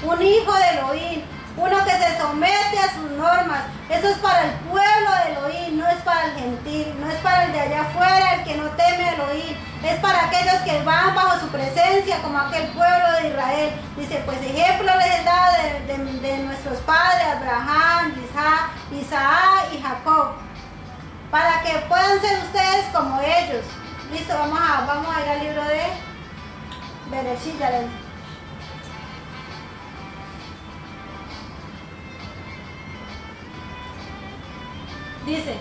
un hijo de Elohim, uno que se somete a sus normas. Eso es para el pueblo de Elohim, no es para el gentil, no es para el de allá afuera, el que no teme a Elohim, es para aquellos que van bajo su presencia, como aquel pueblo de Israel. Dice, pues ejemplo les he dado de nuestros padres, Abraham, Isaac y Jacob, para que puedan ser ustedes como ellos. Listo, vamos a ir al libro de Bereshit. Dice,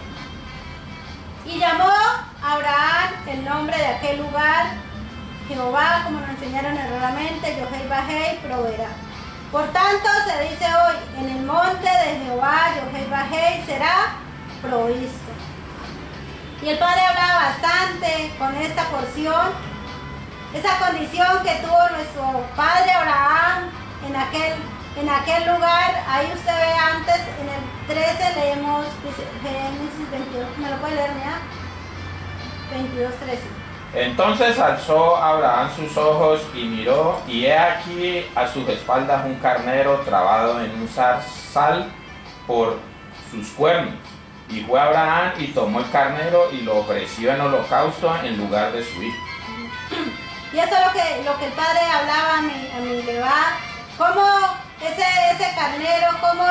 y llamó a Abraham el nombre de aquel lugar, Jehová, como nos enseñaron erróneamente, Yohei Bajei, proveerá. Por tanto, se dice hoy, en el monte de Jehová, Yohei Bajei, será provisto. Y el Padre hablaba bastante con esta porción, esa condición que tuvo nuestro Padre Abraham en aquel lugar. Ahí usted ve antes, en el 13 leemos, dice, Génesis 22, ¿me lo puede leer, mira? 22, 13. Entonces alzó Abraham sus ojos y miró, y he aquí a sus espaldas un carnero trabado en un zarzal por sus cuernos. Y fue Abraham y tomó el carnero y lo ofreció en holocausto en lugar de su hijo. Y eso es lo que el Padre hablaba a mi Levá, cómo ese carnero, cómo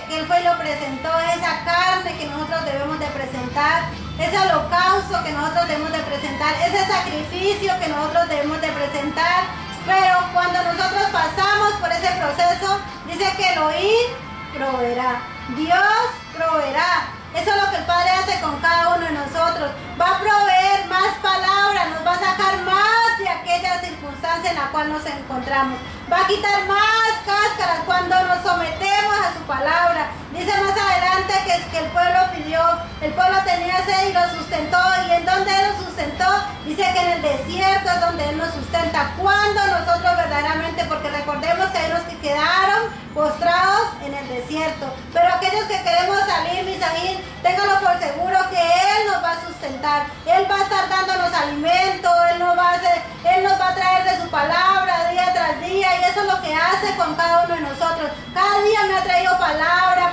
que él fue y lo presentó, esa carne que nosotros debemos de presentar, ese holocausto que nosotros debemos de presentar, ese sacrificio que nosotros debemos de presentar. Pero cuando nosotros pasamos por ese proceso, dice que Elohim proveerá, Dios proveerá. Eso es lo que el Padre hace con cada uno de nosotros. Va a proveer más palabras, nos va a sacar más de aquella circunstancia en la cual nos encontramos. Va a quitar más cáscaras cuando nos sometemos a su palabra. Dice más adelante que el pueblo pidió, el pueblo tenía sed y lo sustentó. ¿Y en dónde Él lo sustentó? Dice que en el desierto es donde Él nos sustenta. Cuando nosotros verdaderamente, porque recordemos que hay los que quedaron postrados en el desierto. Pero aquellos que queremos salir, Misaín, ténganlo por seguro que Él nos va a sustentar. Él va a estar dándonos alimento, Él nos va a traer de su palabra día tras día, y eso es lo que hace con cada uno de nosotros. Cada día me ha traído palabra,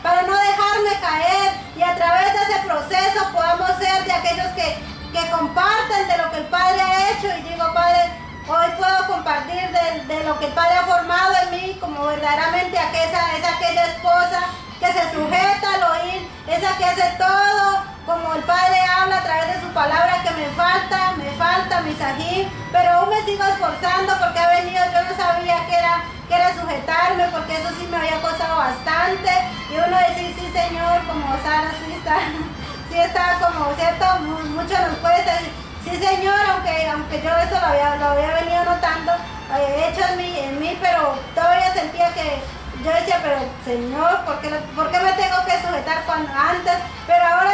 para no dejarme caer, y a través de ese proceso podamos ser de aquellos que comparten de lo que el Padre ha hecho. Y digo, Padre, hoy puedo compartir de lo que el Padre ha formado en mí, como verdaderamente es aquella esposa que se sujeta a Elohim, esa que hace todo como el Padre habla a través de su palabra, que me falta Misajín, pero aún me sigo esforzando porque ha venido. Yo no sabía que era sujetarme, porque eso sí me había costado bastante, y uno decir, sí Señor, como Sara, sí está como, ¿cierto? Mucho nos cuesta decir, sí Señor, aunque yo eso lo había venido notando, hecho en mí, pero todavía sentía que yo decía, pero Señor, ¿por qué me tengo que sujetar antes? Pero ahora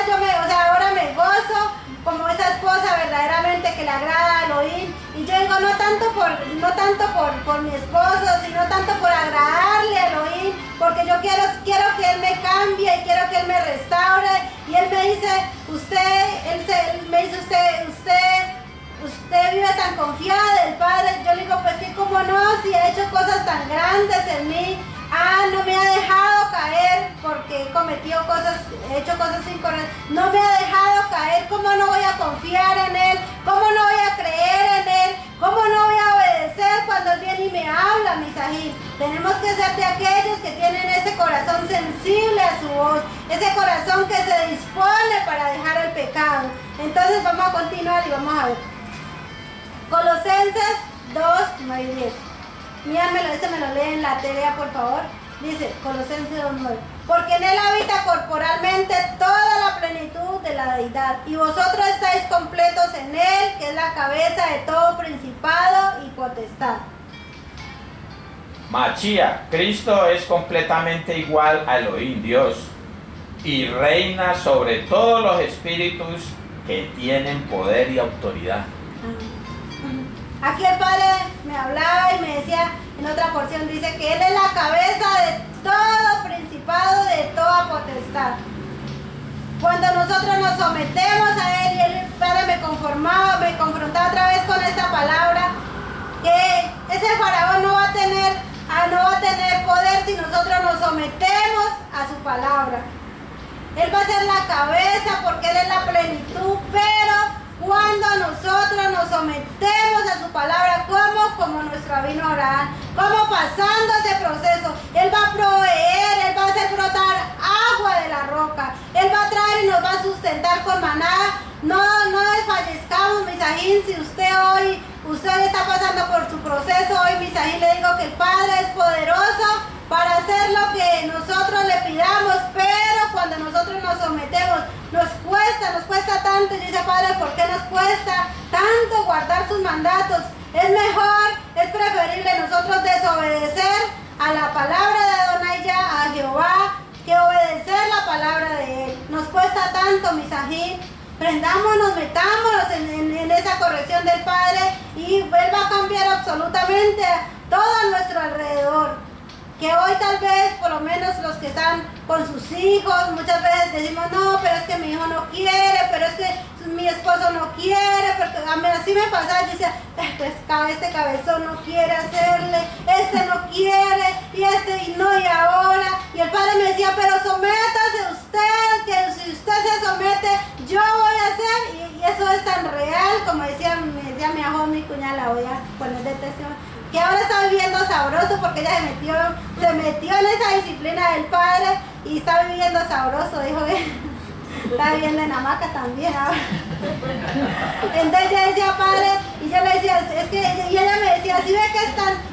ahora me gozo como esa esposa verdaderamente que le agrada a Elohim. Y yo digo, no tanto por mi esposo, sino tanto por agradarle a Elohim, porque yo quiero que Él me cambie y quiero que Él me restaure. Y Él me dice, usted vive tan confiada del Padre. Yo le digo, pues que cómo no, si ha hecho cosas tan grandes en mí. No me ha dejado caer porque he hecho cosas incorrectas. No me ha dejado caer. ¿Cómo no voy a confiar en Él? ¿Cómo no voy a creer en Él? ¿Cómo no voy a obedecer cuando Él viene y me habla, Misajín? Tenemos que ser de aquellos que tienen ese corazón sensible a su voz, ese corazón que se dispone para dejar el pecado. Entonces vamos a continuar y vamos a ver Colosenses 2, 9 y 10. Míramelo, ese me lo lee en la tele, por favor. Dice Colosenses 2:9. Porque en Él habita corporalmente toda la plenitud de la deidad, y vosotros estáis completos en Él, que es la cabeza de todo principado y potestad. Machía, Cristo es completamente igual a Elohim, Dios, y reina sobre todos los espíritus que tienen poder y autoridad. Aquí el Padre me hablaba y me decía en otra porción, dice que Él es la cabeza de todo principado, de toda potestad. Cuando nosotros nos sometemos a Él, y el Padre me confrontaba otra vez con esta palabra, nosotros nos sometemos a su palabra. Él va a ser la cabeza porque Él es la plenitud, pero cuando nosotros nos sometemos a su palabra, como nuestro rabino Abraham, como pasando ese proceso, Él va a proveer, Él va a hacer brotar agua de la roca, Él va a traer y nos va a sustentar con maná. No desfallezcamos, Misajín. Si usted está pasando por su proceso hoy, Misajín, le digo que el Padre es poderoso para hacer lo que nosotros le pidamos, pero cuando nosotros nos sometemos, nos cuesta tanto. Y dice, Padre, ¿por qué nos cuesta tanto guardar sus mandatos? Es mejor, es preferible nosotros desobedecer a la palabra de Adonai, a Jehová, que obedecer la palabra de Él. Nos cuesta tanto, Misajín. Prendámonos, metámonos en esa corrección del Padre y Él va a cambiar absolutamente todo a nuestro alrededor. Que hoy tal vez, por lo menos los que están con sus hijos, muchas veces decimos, no, pero es que mi hijo no quiere, pero es que mi esposo no quiere, porque a mí así me pasaba, yo decía, pues este cabezón no quiere hacerle, este no quiere, y no, y ahora, y el Padre me decía, pero sométase usted, que si usted se somete, yo voy a hacer, y eso es tan real, como me decía mi ajo, mi cuñada, la voy a poner de testimonio, que ahora está viviendo sabroso porque ella se metió en esa disciplina del Padre y está viviendo sabroso, dijo que está viviendo en hamaca también ahora. Entonces yo decía, Padre, y yo le decía, y ella me decía, si ve que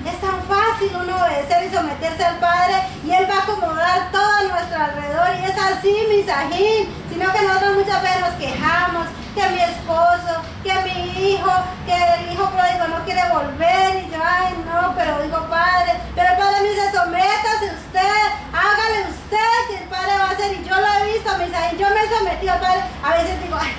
es tan fácil uno obedecer y someterse al Padre, y Él va a acomodar todo a nuestro alrededor, y es así, Misajín, sino que nosotros muchas veces nos quejamos, que mi esposo, que mi hijo, que el hijo pródigo no quiere volver, y yo, ay no, pero digo, Padre, pero el Padre me dice, sométase usted, hágale usted, que el Padre va a hacer, y yo lo he visto, Misajín, yo me he sometido al Padre, a veces digo, ay,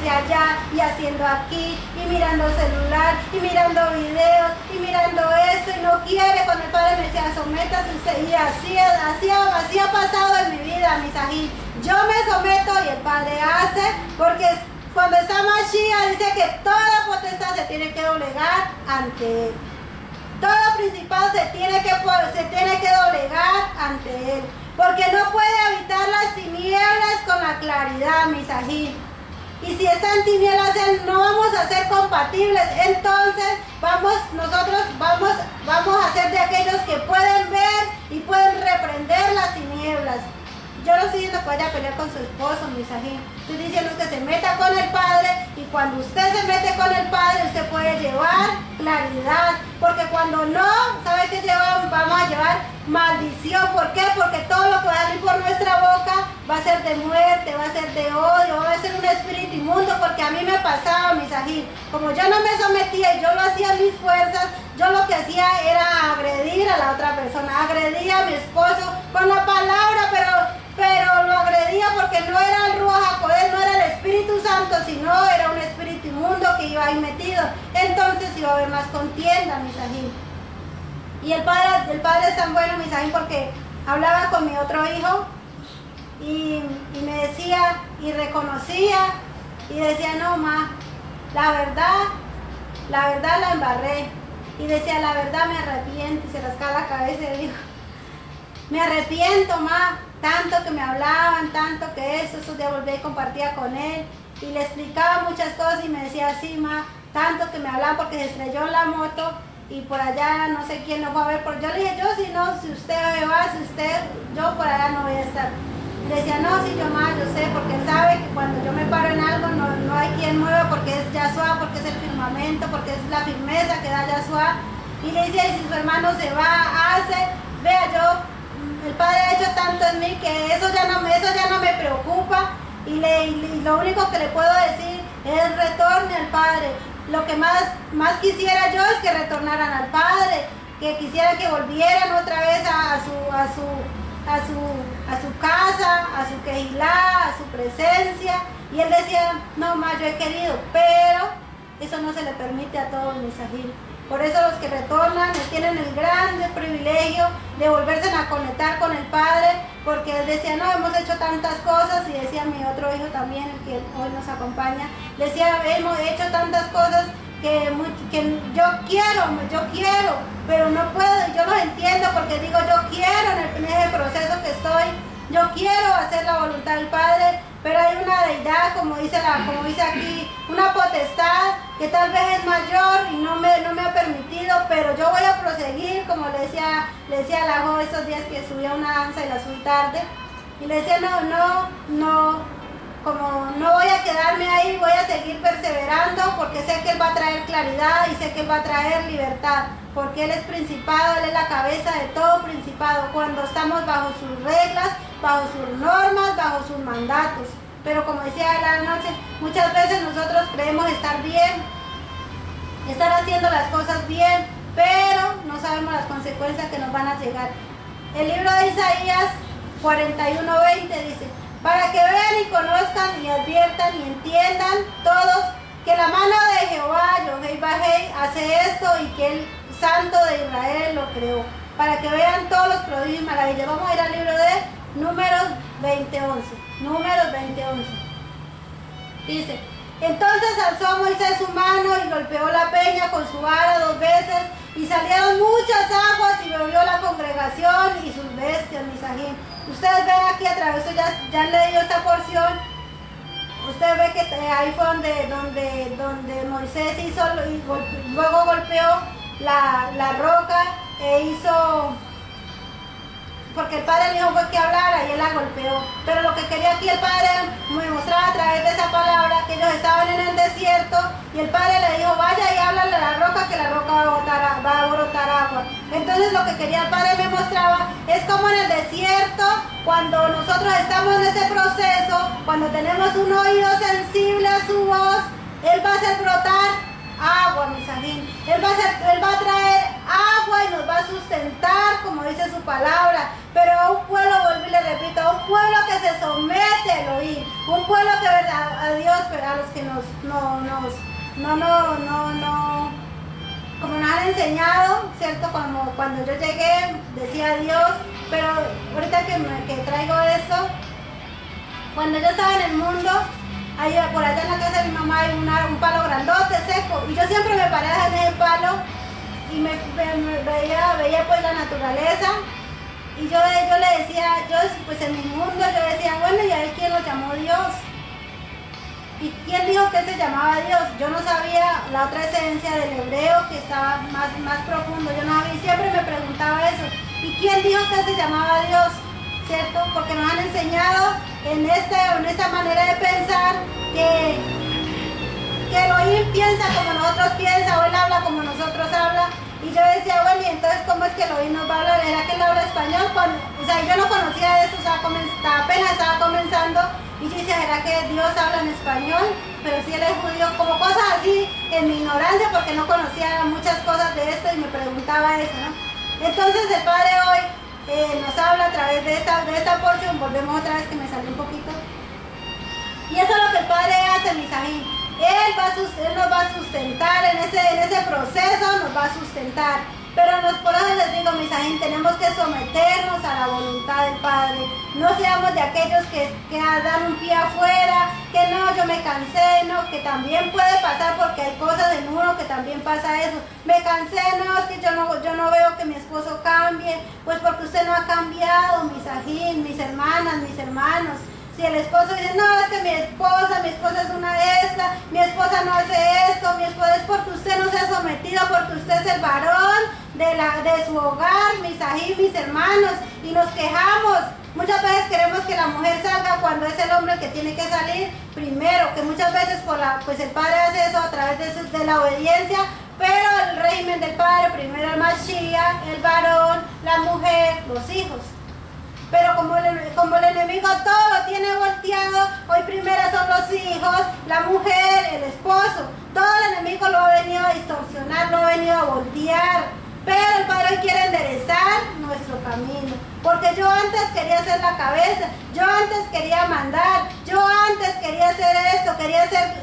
allá, y haciendo aquí, y mirando celular, y mirando videos, y mirando esto, y no quiere, cuando el Padre me decía, sométase usted, y así ha pasado en mi vida, Misajín, yo me someto y el Padre hace, porque cuando está Mashiach dice que toda potestad se tiene que doblegar ante Él. Todo principado se tiene que doblegar ante Él. Porque no puede habitar las tinieblas con la claridad, Misajín. Y si está en tinieblas, no vamos a ser compatibles. Entonces nosotros vamos a ser de aquellos que pueden ver y pueden reprender las tinieblas. Yo no estoy diciendo que vaya a pelear con su esposo, Misajín. Estoy diciendo que se meta con el Padre, y cuando usted se mete con el Padre, usted puede llevar claridad. Porque cuando no, ¿sabe qué llevamos? Vamos a llevar maldición. ¿Por qué? Porque todo lo que va a salir por nuestra boca va a ser de muerte, va a ser de odio, va a ser un espíritu inmundo. Porque a mí me pasaba, Misajín. Como yo no me sometía y yo lo hacía en mis fuerzas, yo lo que hacía era agredir a la otra persona, agredía a mi esposo con la palabra, pero lo agredía porque no era el Ruach HaKodesh, no era el Espíritu Santo, sino era un espíritu inmundo que iba ahí metido. Entonces iba a haber más contienda, Misajín. Y el padre es tan bueno, Misajín, porque hablaba con mi otro hijo y me decía y reconocía y decía, no, ma, la verdad la embarré. Y decía, la verdad me arrepiento, y se rascaba la cabeza y dijo, me arrepiento, ma, tanto que me hablaban, tanto que esos días volví y compartía con él, y le explicaba muchas cosas y me decía, sí, ma, tanto que me hablaban porque se estrelló la moto, y por allá no sé quién lo fue a ver, yo le dije, si usted va, yo por allá no voy a estar. Y decía, no, sí, yo más, yo sé, porque él sabe que cuando yo me paro en algo no hay quien mueva, porque es Yahshua, porque es el firmamento, porque es la firmeza que da Yahshua. Y le decía, y si su hermano se va, hace, vea, el Padre ha hecho tanto en mí que eso ya no me preocupa, y lo único que le puedo decir es retorne al Padre. Lo que más quisiera yo es que retornaran al Padre, que quisiera que volvieran otra vez a su casa, a su quejilá, a su presencia. Y él decía, no más, yo he querido, pero eso no se le permite a todos, Misajín. Por eso los que retornan tienen el grande privilegio de volverse a conectar con el Padre, porque él decía, no, hemos hecho tantas cosas, y decía mi otro hijo también, el que hoy nos acompaña, decía, hemos hecho tantas cosas que yo quiero, pero no puedo. Yo los entiendo porque digo, yo quiero en ese proceso que estoy, yo quiero hacer la voluntad del Padre, pero hay una deidad, como dice aquí, una potestad que tal vez es mayor y no me ha permitido, pero yo voy a proseguir, como le decía a la joven esos días que subía una danza y la subí tarde, y le decía, como no voy a quedarme ahí, voy a seguir perseverando, porque sé que Él va a traer claridad y sé que Él va a traer libertad, porque Él es principado, Él es la cabeza de todo principado, cuando estamos bajo sus reglas, bajo sus normas, bajo sus mandatos. Pero como decía la noche, muchas veces nosotros creemos estar bien, estar haciendo las cosas bien, pero no sabemos las consecuencias que nos van a llegar. El libro de Isaías 41:20 dice, para que vean y conozcan y adviertan y entiendan todos que la mano de Jehová, Yohei Bajei, hace esto y que el Santo de Israel lo creó. Para que vean todos los prodigios y maravillas. Vamos a ir al libro de Números 20:11. Números 20:11. Dice, entonces alzó Moisés su mano y golpeó la peña con su vara 2 veces y salieron muchas aguas y bebió la congregación y sus bestias, Misajín. Ustedes ven aquí a través, ya han leído esta porción. Usted ve que ahí fue donde Moisés hizo, y luego golpeó la roca e hizo, porque el Padre le dijo fue que hablara y él la golpeó. Pero lo que quería aquí el Padre me mostraba a través de esa palabra, que ellos estaban en el desierto y el Padre le dijo, vaya y háblale a la roca, que la roca va a brotar agua. Entonces lo que quería el Padre me mostraba es como en el desierto, cuando nosotros estamos en ese proceso, cuando tenemos un oído sensible a su voz, Él va a hacer brotar agua, Misajín. Él va a traer agua y nos va a sustentar, como dice su palabra. Pero a un pueblo, vuelvo y le repito, a un pueblo que se somete al oír, un pueblo que a Dios, pero a los que como nos han enseñado, ¿cierto? Como cuando yo llegué, decía Dios, pero ahorita que traigo esto, cuando yo estaba en el mundo, por allá en la casa de mi mamá hay un palo grandote, seco, y yo siempre me paraba en ese palo y me veía pues la naturaleza, y yo le decía, pues en mi mundo yo decía, bueno, ¿y a él quién lo llamó Dios? ¿Y quién dijo que él se llamaba Dios? Yo no sabía la otra esencia del hebreo que estaba más profundo, yo no sabía, y siempre me preguntaba eso, ¿y quién dijo que él se llamaba Dios? ¿Cierto? Porque nos han enseñado en esta manera de pensar que Elohim piensa como nosotros piensa, o Él habla como nosotros habla. Y yo decía, bueno, ¿y entonces cómo es que Elohim nos va a hablar? ¿Era que Él habla español? Yo no conocía eso, apenas estaba comenzando. Y yo decía, ¿era que Dios habla en español? Pero si Él es judío, como cosas así, en mi ignorancia, porque no conocía muchas cosas de esto y me preguntaba eso, ¿no? Entonces el Padre hoy nos habla a través de esta porción. Volvemos otra vez que me salió un poquito. Y eso es lo que el Padre hace, Misajín. Él nos va a sustentar en ese proceso, nos va a sustentar. Pero por eso les digo, Misajín, tenemos que someternos a la voluntad del Padre. No seamos de aquellos que dan un pie afuera, que no, yo me cansé, no, que también puede pasar porque hay cosas en uno que también pasa eso. Me cansé, no, es que yo no veo que mi esposo cambie. Pues porque usted no ha cambiado, Misajín, mis hermanas, mis hermanos. Si el esposo dice, no, es que mi esposa es una esta, mi esposa no hace esto, mi esposa es porque usted no se ha sometido, porque usted es el varón de su hogar, Misajín, mis hermanos, y nos quejamos. Muchas veces queremos que la mujer salga cuando es el hombre el que tiene que salir primero, que muchas veces pues el Padre hace eso a través de la obediencia, pero el régimen del Padre, primero el Mashiach, el varón, la mujer, los hijos. Pero como el enemigo todo lo tiene volteado, hoy primero son los hijos, la mujer, el esposo. Todo el enemigo lo ha venido a distorsionar, lo ha venido a voltear. Pero el Padre quiere enderezar nuestro camino. Porque yo antes quería ser la cabeza, yo antes quería mandar, yo antes quería hacer esto, quería hacer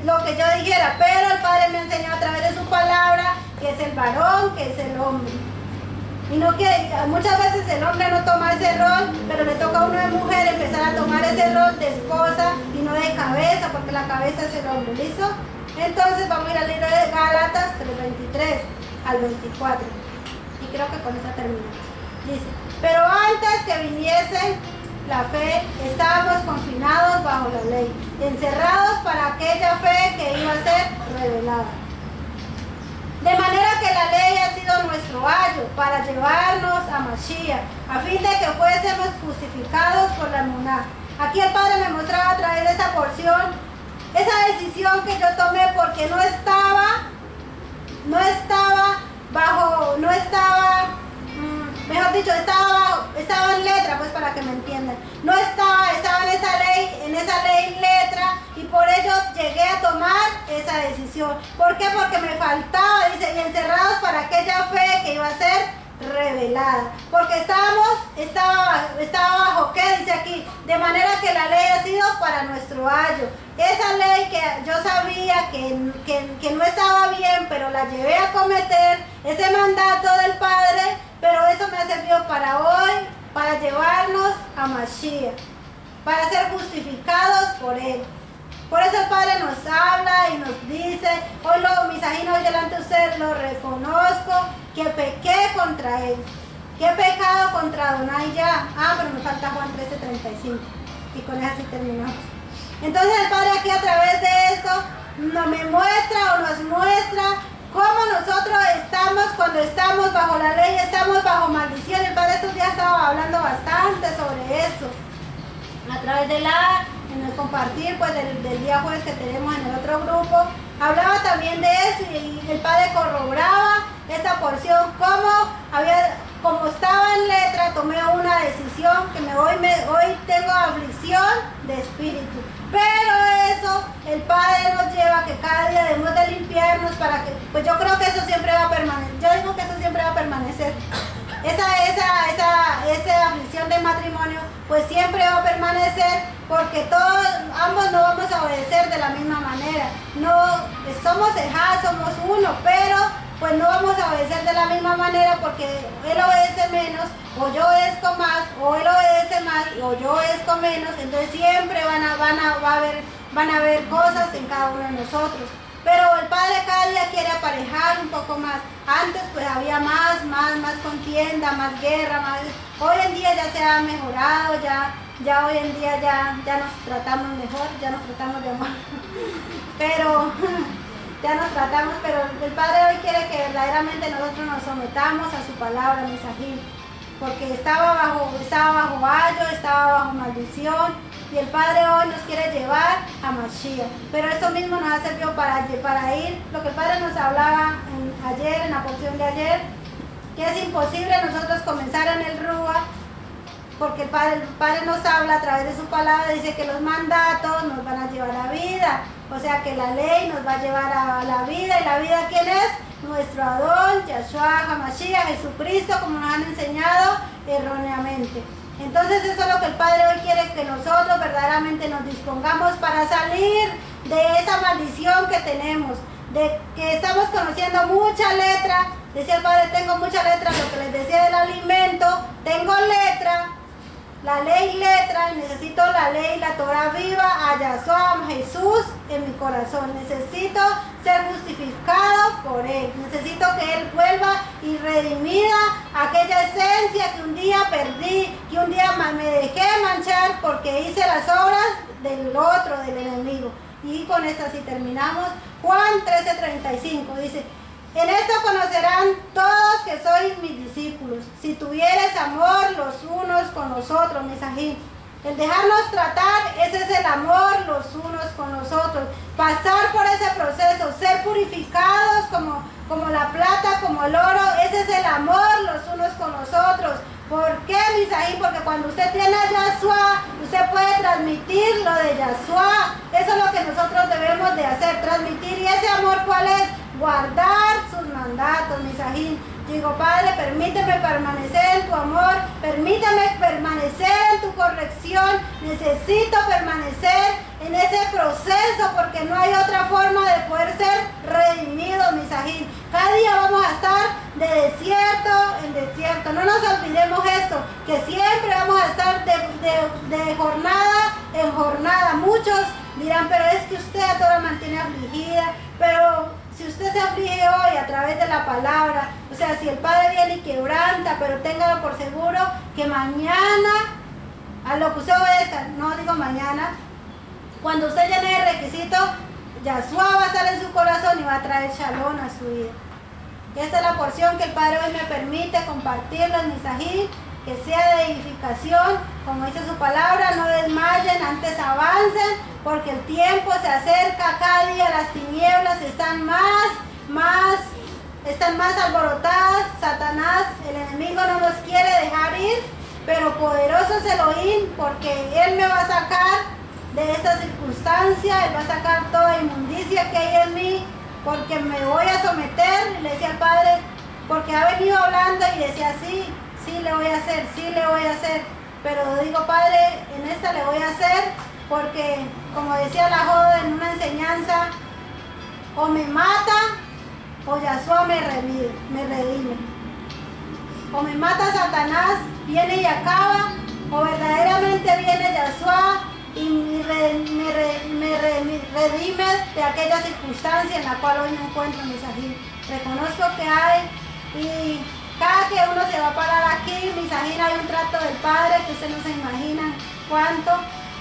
lo que yo dijera. Pero el Padre me enseñó a través de su palabra que es el varón, que es el hombre. Y no que muchas veces el hombre no toma ese rol, pero le toca a uno de mujer empezar a tomar ese rol de esposa y no de cabeza, porque la cabeza es el hombre, ¿listo? Entonces vamos a ir al libro de Gálatas 3:23 al 24. Y creo que con esa terminamos. Dice, pero antes que viniese la fe, estábamos confinados bajo la ley, encerrados para aquella fe que iba a ser revelada. De manera que la ley ha sido nuestro ayo para llevarnos a Mashiach, a fin de que fuésemos justificados por la emuná. Aquí el Padre me mostraba a través de esa porción, esa decisión que yo tomé porque no estaba en letra, pues para que me entiendan. Estaba en esa ley letra, y por ello llegué a tomar esa decisión. ¿Por qué? Porque me faltaba, dice, y encerrados para aquella fe que iba a ser revelada. Porque estaba bajo, ¿qué dice aquí? De manera que la ley ha sido para nuestro ayo. Esa ley que yo sabía que no estaba bien, pero la llevé a cometer, ese mandato del Padre, pero eso me ha servido para hoy, para llevarnos a Mashiach, para ser justificados por Él. Por eso el Padre nos habla y nos dice, mis ajinos, hoy delante de ustedes lo reconozco, que pequé contra Él, que he pecado contra Adonai ya. Pero me falta Juan 13:35, y con eso sí terminamos. Entonces el Padre aquí a través de esto nos muestra cómo nosotros estamos cuando estamos bajo la ley, estamos bajo maldición. El Padre estos días estaba hablando bastante sobre eso, a través en el compartir pues del día jueves que tenemos en el otro grupo. Hablaba también de eso, y el Padre corroboraba esta porción, como estaba en letra, tomé una decisión que hoy tengo aflicción de espíritu. Pero eso, el Padre nos lleva a que cada día debemos de limpiarnos para que, pues yo creo que eso siempre va a permanecer. Yo digo que eso siempre va a permanecer. Esa aflicción de matrimonio, pues siempre va a permanecer, porque ambos no vamos a obedecer de la misma manera. No, somos Ejá, somos uno, pero pues no vamos a obedecer de la misma manera, porque él obedece menos, o yo obedezco más, o él obedece más, o yo obedezco menos. Entonces siempre van a haber cosas en cada uno de nosotros. Pero el Padre cada día quiere aparejar un poco más. Antes pues había más contienda, más guerra, más. Hoy en día ya se ha mejorado, ya hoy en día ya nos tratamos mejor, ya nos tratamos de amor. Pero ya nos tratamos, pero el Padre hoy quiere que verdaderamente nosotros nos sometamos a su palabra, mensajín, porque estaba bajo ayo, estaba bajo maldición. Y el Padre hoy nos quiere llevar a Mashiach. Pero esto mismo nos ha servido para ir, lo que el Padre nos hablaba ayer, en la porción de ayer, que es imposible nosotros comenzar en el Rúa, porque el Padre nos habla a través de su palabra, dice que los mandatos nos van a llevar a vida. O sea que la ley nos va a llevar a la vida. ¿Y la vida quién es? Nuestro Adón, Yahshua HaMashiach, Jesucristo, como nos han enseñado erróneamente. Entonces eso es lo que el Padre hoy quiere, que nosotros verdaderamente nos dispongamos para salir de esa maldición que tenemos, de que estamos conociendo mucha letra. Decía el Padre, tengo mucha letra, lo que les decía del alimento, tengo letra, la ley letra, y necesito la ley, la Torah viva, a Yahshua, a Jesús en mi corazón. Necesito ser justificado por Él, necesito que Él vuelva y redimida aquella esencia que un día perdí, que un día me dejé manchar porque hice las obras del enemigo. Y con esto así terminamos. Juan 13:35 dice, en esto conocerán todos que sois mis discípulos, si tuvieres amor los unos con los otros, mis ají. El dejarnos tratar, ese es el amor los unos con los otros. Pasar por ese proceso, ser purificados como la plata, como el oro, ese es el amor los unos con los otros. ¿Por qué, mis ají? Porque cuando usted tiene a Yahshua, usted puede transmitir lo de Yahshua. Eso es lo que nosotros debemos de hacer, transmitir. ¿Y ese amor cuál es? Guardar sus mandatos, mis ají. Digo, Padre, permíteme permanecer en tu amor, permíteme permanecer en tu corrección. Necesito permanecer en ese proceso, porque no hay otra forma de poder ser redimidos, mis ají. Cada día vamos a estar de desierto en desierto. No nos olvidemos esto, que siempre vamos a estar de jornada en jornada. Muchos Dirán, pero es que usted a toda mantiene afligida, pero si usted se aflige hoy a través de la palabra, o sea, si el Padre viene y quebranta, pero téngalo por seguro que mañana, a lo que usted obedezca, no digo mañana, cuando usted llene el requisito, Yahshua va a estar en su corazón y va a traer shalom a su vida. Y esta es la porción que el Padre hoy me permite compartirlo en Misají, que sea de edificación, como dice su palabra, no desmayen, antes avancen, porque el tiempo se acerca, cada día las tinieblas están más alborotadas. Satanás, el enemigo, no nos quiere dejar ir, pero poderoso es Elohim, porque Él me va a sacar de esta circunstancia, Él va a sacar toda inmundicia que hay en mí, porque me voy a someter. Y le decía al Padre, porque ha venido hablando y decía, sí le voy a hacer, sí le voy a hacer, pero digo, Padre, en esta le voy a hacer, porque como decía la joven en una enseñanza, o me mata o Yahshua me redime, o me mata Satanás, viene y acaba, o verdaderamente viene Yahshua y me redime de aquella circunstancia en la cual hoy me encuentro en Misají. Reconozco que hay, y cada que uno se va a parar aquí, Misají, hay un trato del Padre que ustedes no se imaginan cuánto,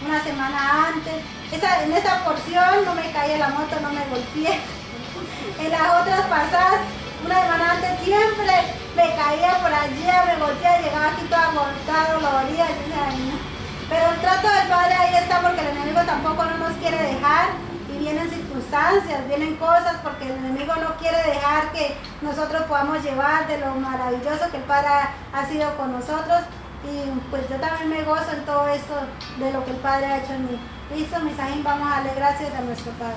una semana antes. En esta porción no me caí en la moto, no me golpeé. En las otras pasadas, una semana antes, siempre me caía por allí, me golpeaba, llegaba aquí todo agotado, dolorida. Pero el trato del Padre ahí está, porque el enemigo tampoco no nos quiere dejar. Y vienen circunstancias, vienen cosas, porque el enemigo no quiere dejar que nosotros podamos llevar de lo maravilloso que el Padre ha sido con nosotros. Y pues yo también me gozo en todo esto de lo que el Padre ha hecho en mí. Listo, Misají, vamos a darle gracias a nuestro Padre.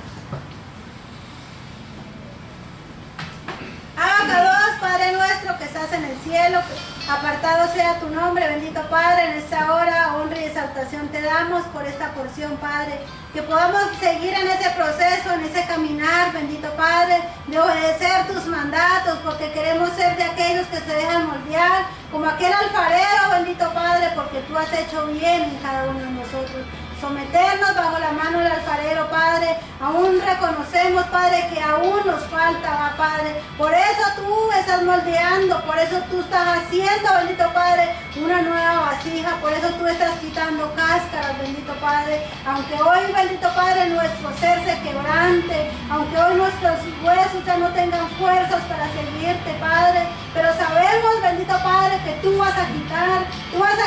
Abacados, Padre nuestro que estás en el cielo, apartado sea tu nombre, bendito Padre, en esta hora honra y exaltación te damos por esta porción, Padre, que podamos seguir en ese proceso, en ese caminar, bendito Padre, de obedecer tus mandatos, porque queremos ser de aquellos que se dejan moldear, como aquel alfarero, bendito Padre, porque tú has hecho bien en cada uno de nosotros. Someternos bajo la mano del alfarero, Padre. Aún reconocemos, Padre, que aún nos falta, Padre. Por eso tú estás moldeando, por eso tú estás haciendo, bendito Padre, una nueva vasija. Por eso tú estás quitando cáscaras, bendito Padre. Aunque hoy, bendito Padre, nuestro ser se quebrante, aunque hoy nuestros huesos ya no tengan fuerzas para servirte, Padre. Pero sabemos, bendito Padre, que tú vas a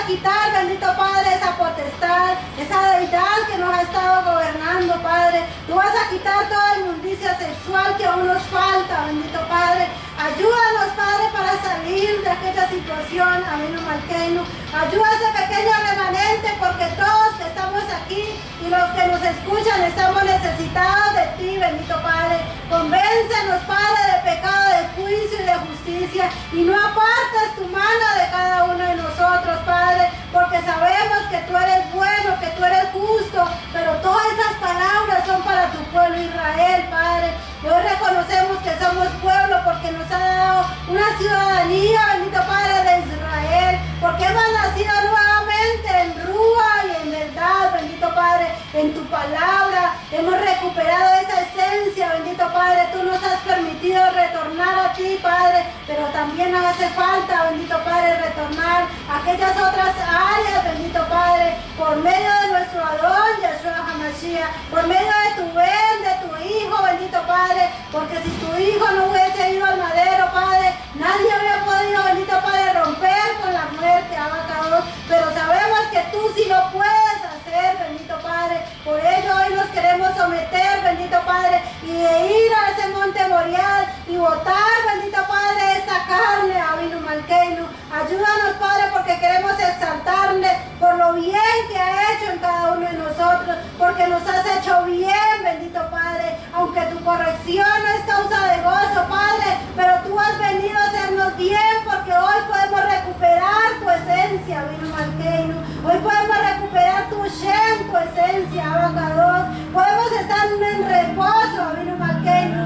quitar, bendito Padre, esa potestad, esa deidad que nos ha estado gobernando, Padre. Tú vas a quitar toda inmundicia sexual que aún nos falta, bendito Padre. Ayúdanos, Padre, para salir de aquella situación, Avinu Malkeinu. Ayuda a ese pequeño remanente, porque todos que estamos aquí y los que nos escuchan estamos necesitados de ti, bendito Padre. Convéncenos, Padre, de pecado, de juicio y de justicia, y no apartes tu mano de cada uno de nosotros, Padre, porque sabemos que tú eres bueno, que tú eres justo, pero todas esas palabras son para tu pueblo Israel, Padre. Y hoy reconocemos que somos pueblo porque nos ha dado una ciudadanía, bendito Padre, de Israel, porque hemos nacido nuevamente en Rúa y en verdad, bendito Padre, en tu palabra. Hemos recuperado esa esencia, bendito Padre. Tú nos has permitido retornar a ti, Padre, pero también nos hace falta, bendito Padre, retornar a aquellas otras áreas, bendito Padre, por medio de nuestro Adón, Yahshua HaMashiach, por medio de tu Ben, de tu Hijo, bendito Padre, porque si tu Hijo no hubiese ido al madero, Padre, nadie había podido, bendito Padre, romper con la muerte, Abacados, pero sabemos que tú sí lo puedes hacer, bendito Padre. Por ello hoy nos queremos someter, bendito Padre, y de ir a ese monte Moriah y botar, bendito Padre, esta carne, Avinu Malkeinu. Ayúdanos, Padre, porque queremos exaltarle por lo bien que ha hecho en cada uno de nosotros, porque nos has hecho bien, bendito Padre, aunque tu corrección no es causa de gozo, Padre, pero tú has venido a hacernos bien, porque hoy podemos recuperar tu esencia, Avinu Malkeinu. Hoy podemos recuperar tu Shem, tu esencia, Abacados. Podemos estar en reposo, Avinu Malkeinu.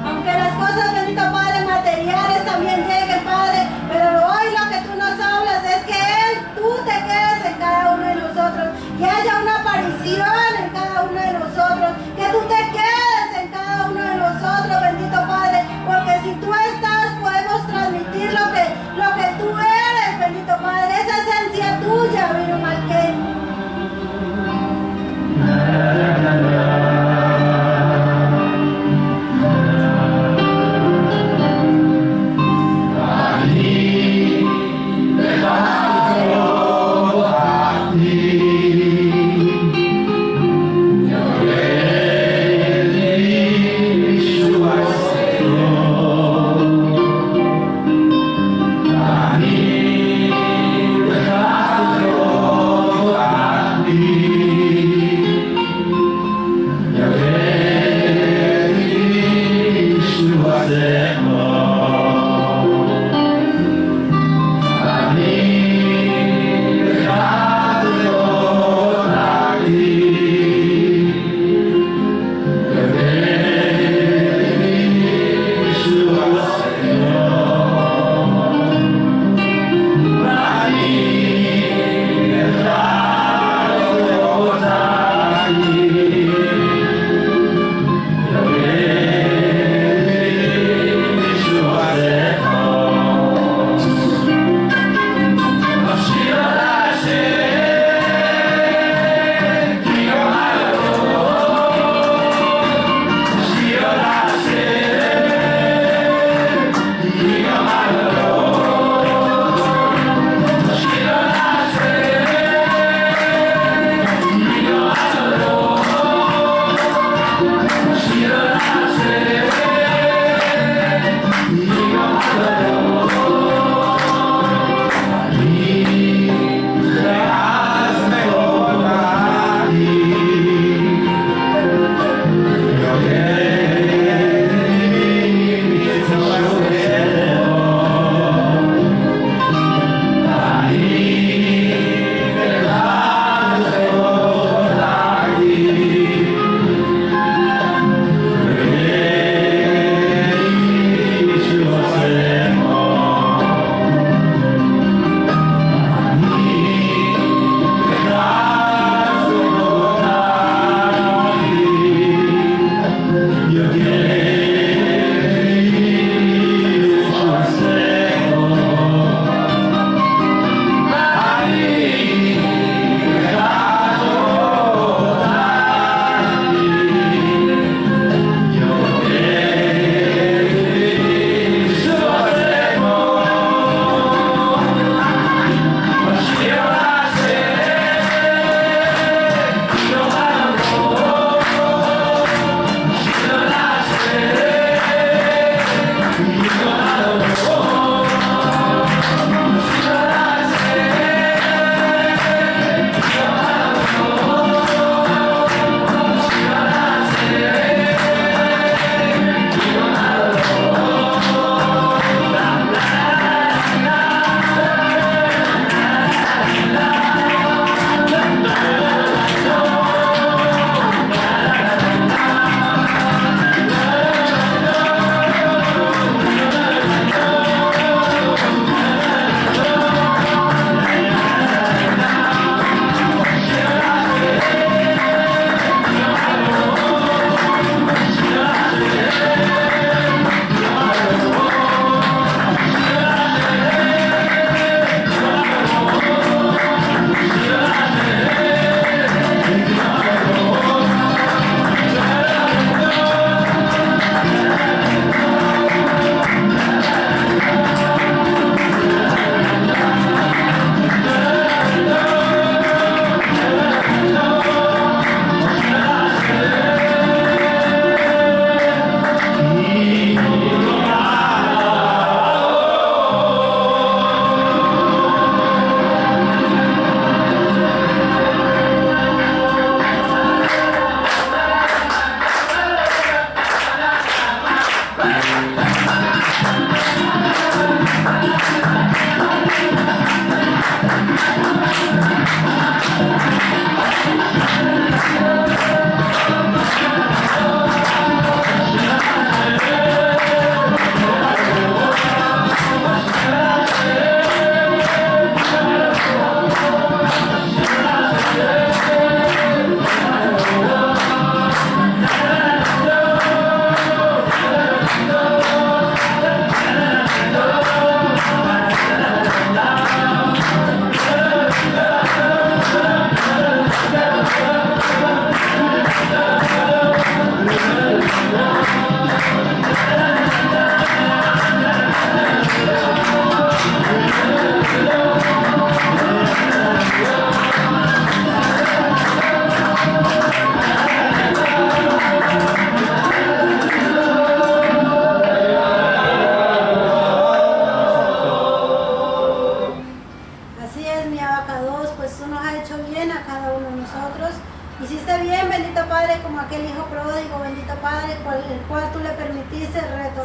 Aunque las cosas, bendito Padre, materiales también lleguen, Padre, pero hoy lo que tú nos hablas es que tú te quedes en cada uno de nosotros, que haya una aparición en cada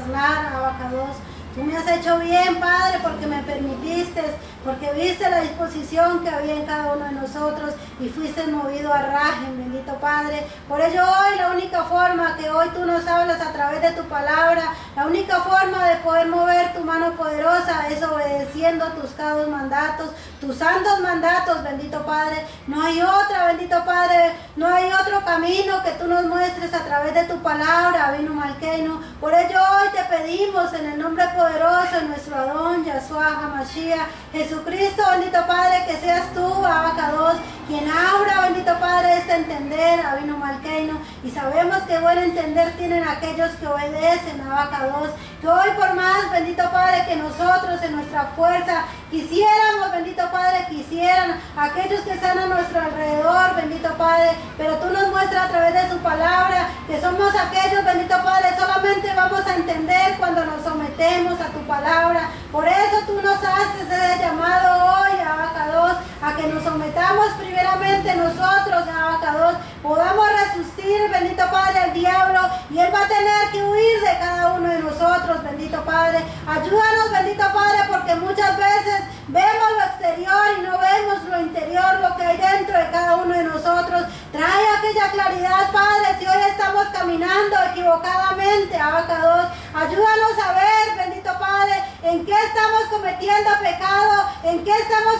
trastornar, abacados. Tú me has hecho bien, Padre, porque me permitiste, porque viste la disposición que había en cada uno de nosotros y fuiste movido a rajen, bendito Padre. Por ello hoy la única forma que hoy tú nos hablas a través de tu palabra, la única forma de poder mover tu mano poderosa es obedeciendo tus cada mandatos, tus santos mandatos, bendito Padre. No hay otra, bendito Padre, no hay otro camino que tú nos muestres a través de tu palabra, Abinu Malkeinu. Por ello hoy te pedimos en el nombre poderoso de nuestro Adón, Yahshua HaMashiach, Jesucristo, bendito Padre, que seas tú, Abacados, quien abra, bendito Padre, este entender, Abinu Malkeinu. Y sabemos que buen entender tienen aquellos que obedecen, Abacados. Que hoy por más, bendito Padre, que nosotros en nuestra fuerza quisiéramos, bendito Padre, quisieran aquellos que están a nuestro alrededor, bendito Padre, pero tú nos muestras a través de su palabra que somos aquellos, bendito Padre, solamente vamos a entender cuando nos sometemos a tu palabra. Por eso tú nos haces ese llamado hoy, Abacados, a que nos sometamos primeramente nosotros, Abacados, podamos resistir, bendito Padre, al diablo, y él va a tener que huir de cada uno de nosotros, bendito Padre. Ayúdanos, bendito Padre, porque muchas veces vemos lo exterior y no vemos lo interior, lo que hay dentro de cada uno de nosotros. Trae aquella claridad, Padre, si hoy estamos caminando equivocadamente, Abacados. Ayúdanos a ver, bendito Padre, en qué estamos cometiendo pecado, en qué estamos,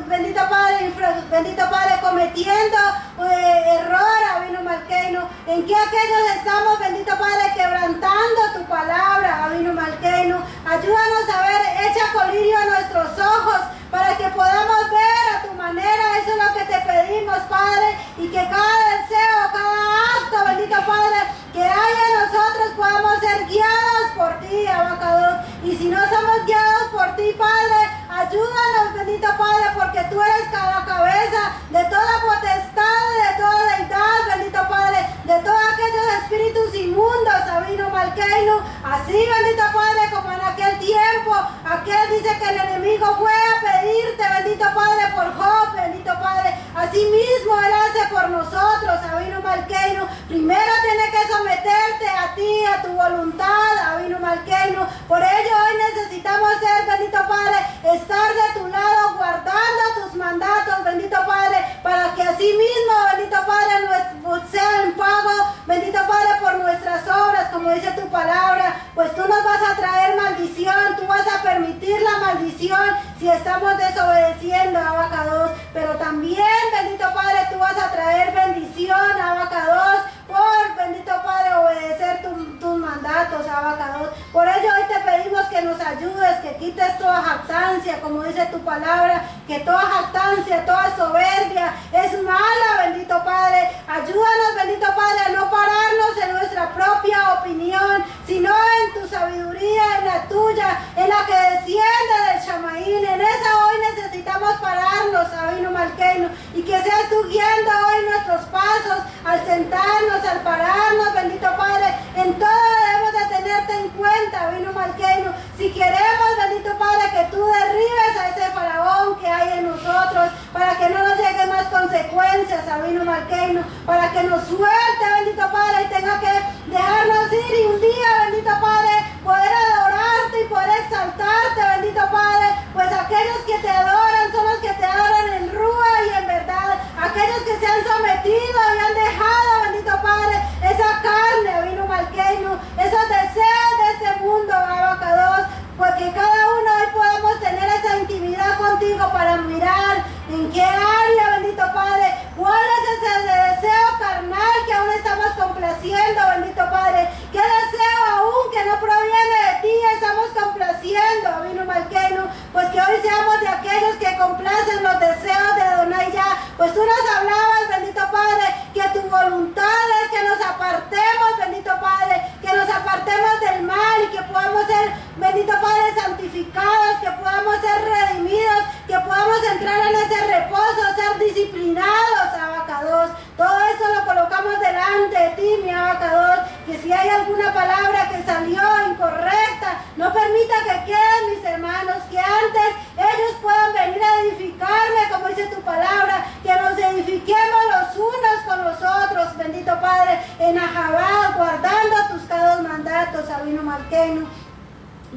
bendito Padre, cometiendo error, Abinu Malkeinu, en qué aquellos estamos, bendito Padre, quebrantando tu palabra, Abinu Malkeinu. Ayúdanos a ver, echa colirio a nuestros ojos para que podamos ver a tu manera. Eso es lo que te pedimos, Padre, y que cada deseo, cada acto, bendito Padre, que haya en nosotros podamos ser guiados por ti, Abacados. Y si no somos guiados por ti, Padre, ayúdanos, bendito Padre, porque tú eres cada cabeza de toda potestad, de toda deidad, bendito Padre, de todos aquellos espíritus inmundos, Abinu Malkeinu. Así, bendito Padre, como en aquel tiempo, aquel dice que el enemigo fue a pedirte, bendito Padre, por Job, bendito Padre. Así mismo él hace por nosotros, Abinu Malkeinu. Primero tiene que someterte a ti, a tu voluntad, Abinu Malkeinu. Por ello hoy necesitamos ser, bendito Padre, estar de tu lado, guardando tus mandatos, bendito Padre, para que así mismo, bendito Padre, sea en pago, bendito Padre, por nuestras obras, como dice tu palabra. Pues tú nos vas a traer maldición, tú vas a permitir la maldición si estamos desobedeciendo, Abacados. Pero también, bendito Padre, tú vas a traer bendición, Abacados, por, bendito Padre, obedecer tus mandatos, Abacados. Por ello hoy te pedimos que nos ayudes, que quites toda jactancia, como dice tu palabra, que toda jactancia, toda soberbia es mala, bendito Padre. Ayúdanos, bendito Padre, a no pararnos en nuestra propia opinión, sino en tu sabiduría, en la tuya, en la que desciende del Shamaín. En esa hoy necesitamos pararnos, Abinu Malkeinu, y que seas tú guiando hoy nuestros pasos, al sentarnos, al pararnos, bendito Padre. En todo debemos de tenerte en cuenta, Abinu Malkeinu. Si queremos, bendito Padre, que tú derribes a ese faraón que hay en nosotros, para que no nos lleguen más consecuencias, Abinu Malkeinu, para que nos suelte, bendito Padre, y tenga que dejarnos ir, y un día, bendito Padre, poder adorarte y poder exaltarte, bendito Padre. Pues aquellos que te adoran son los que te adoran en rúa y en verdad. Aquellos que se han sometido y han dejado, bendito Padre, esa carne, Abinu Malkeinu, esos deseos de este mundo, Abacados, porque cada uno hoy podamos tener esa intimidad contigo para mirar en qué área, bendito Padre, cuál es ese deseo carnal que aún estamos complaciendo, bendito Padre, qué deseo aún que no proviene de ti estamos complaciendo, Abinu Malkeinu. Pues que hoy seamos de aquellos que complacen los deseos de Adonai Yah. Pues tú nos hablabas, bendito Padre, que tu voluntad es que nos apartemos, bendito Padre, que nos apartemos del mal y que podamos ser, bendito Padre, santificados, que podamos ser redimidos, que podamos entrar en ese reposo, ser disciplinados, Abacados. Todo eso lo colocamos delante de ti, mi Abacados, que si hay alguna palabra que salió incorrecta, no permita que queden, mis hermanos, que antes ellos puedan venir a edificarme, como dice tu palabra, que nos edifiquemos los unos con los otros, bendito Padre, en Ahabad, guardando tus cada mandatos, Abinu Malkeinu. Malkeinu.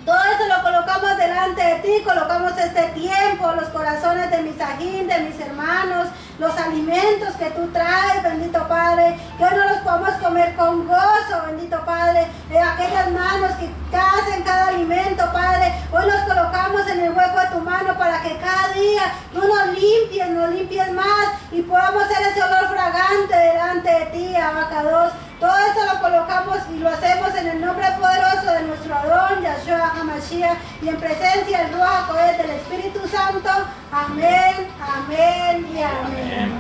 Todo eso lo colocamos delante de ti, colocamos este tiempo, los corazones de mis ajín, de mis hermanos, los alimentos que tú traes, bendito Padre, que hoy no los podamos comer con gozo, bendito Padre, aquellas manos que hacen cada alimento, Padre, hoy los colocamos en el hueco de tu mano para que cada día tú nos limpies más y podamos hacer ese olor fragante delante de ti, Abacados. Todo esto lo colocamos y lo hacemos en el nombre poderoso de nuestro Adón, Yahshua HaMashiach, y en presencia del Ruach HaKodesh del Espíritu Santo. Amén, amén y amén.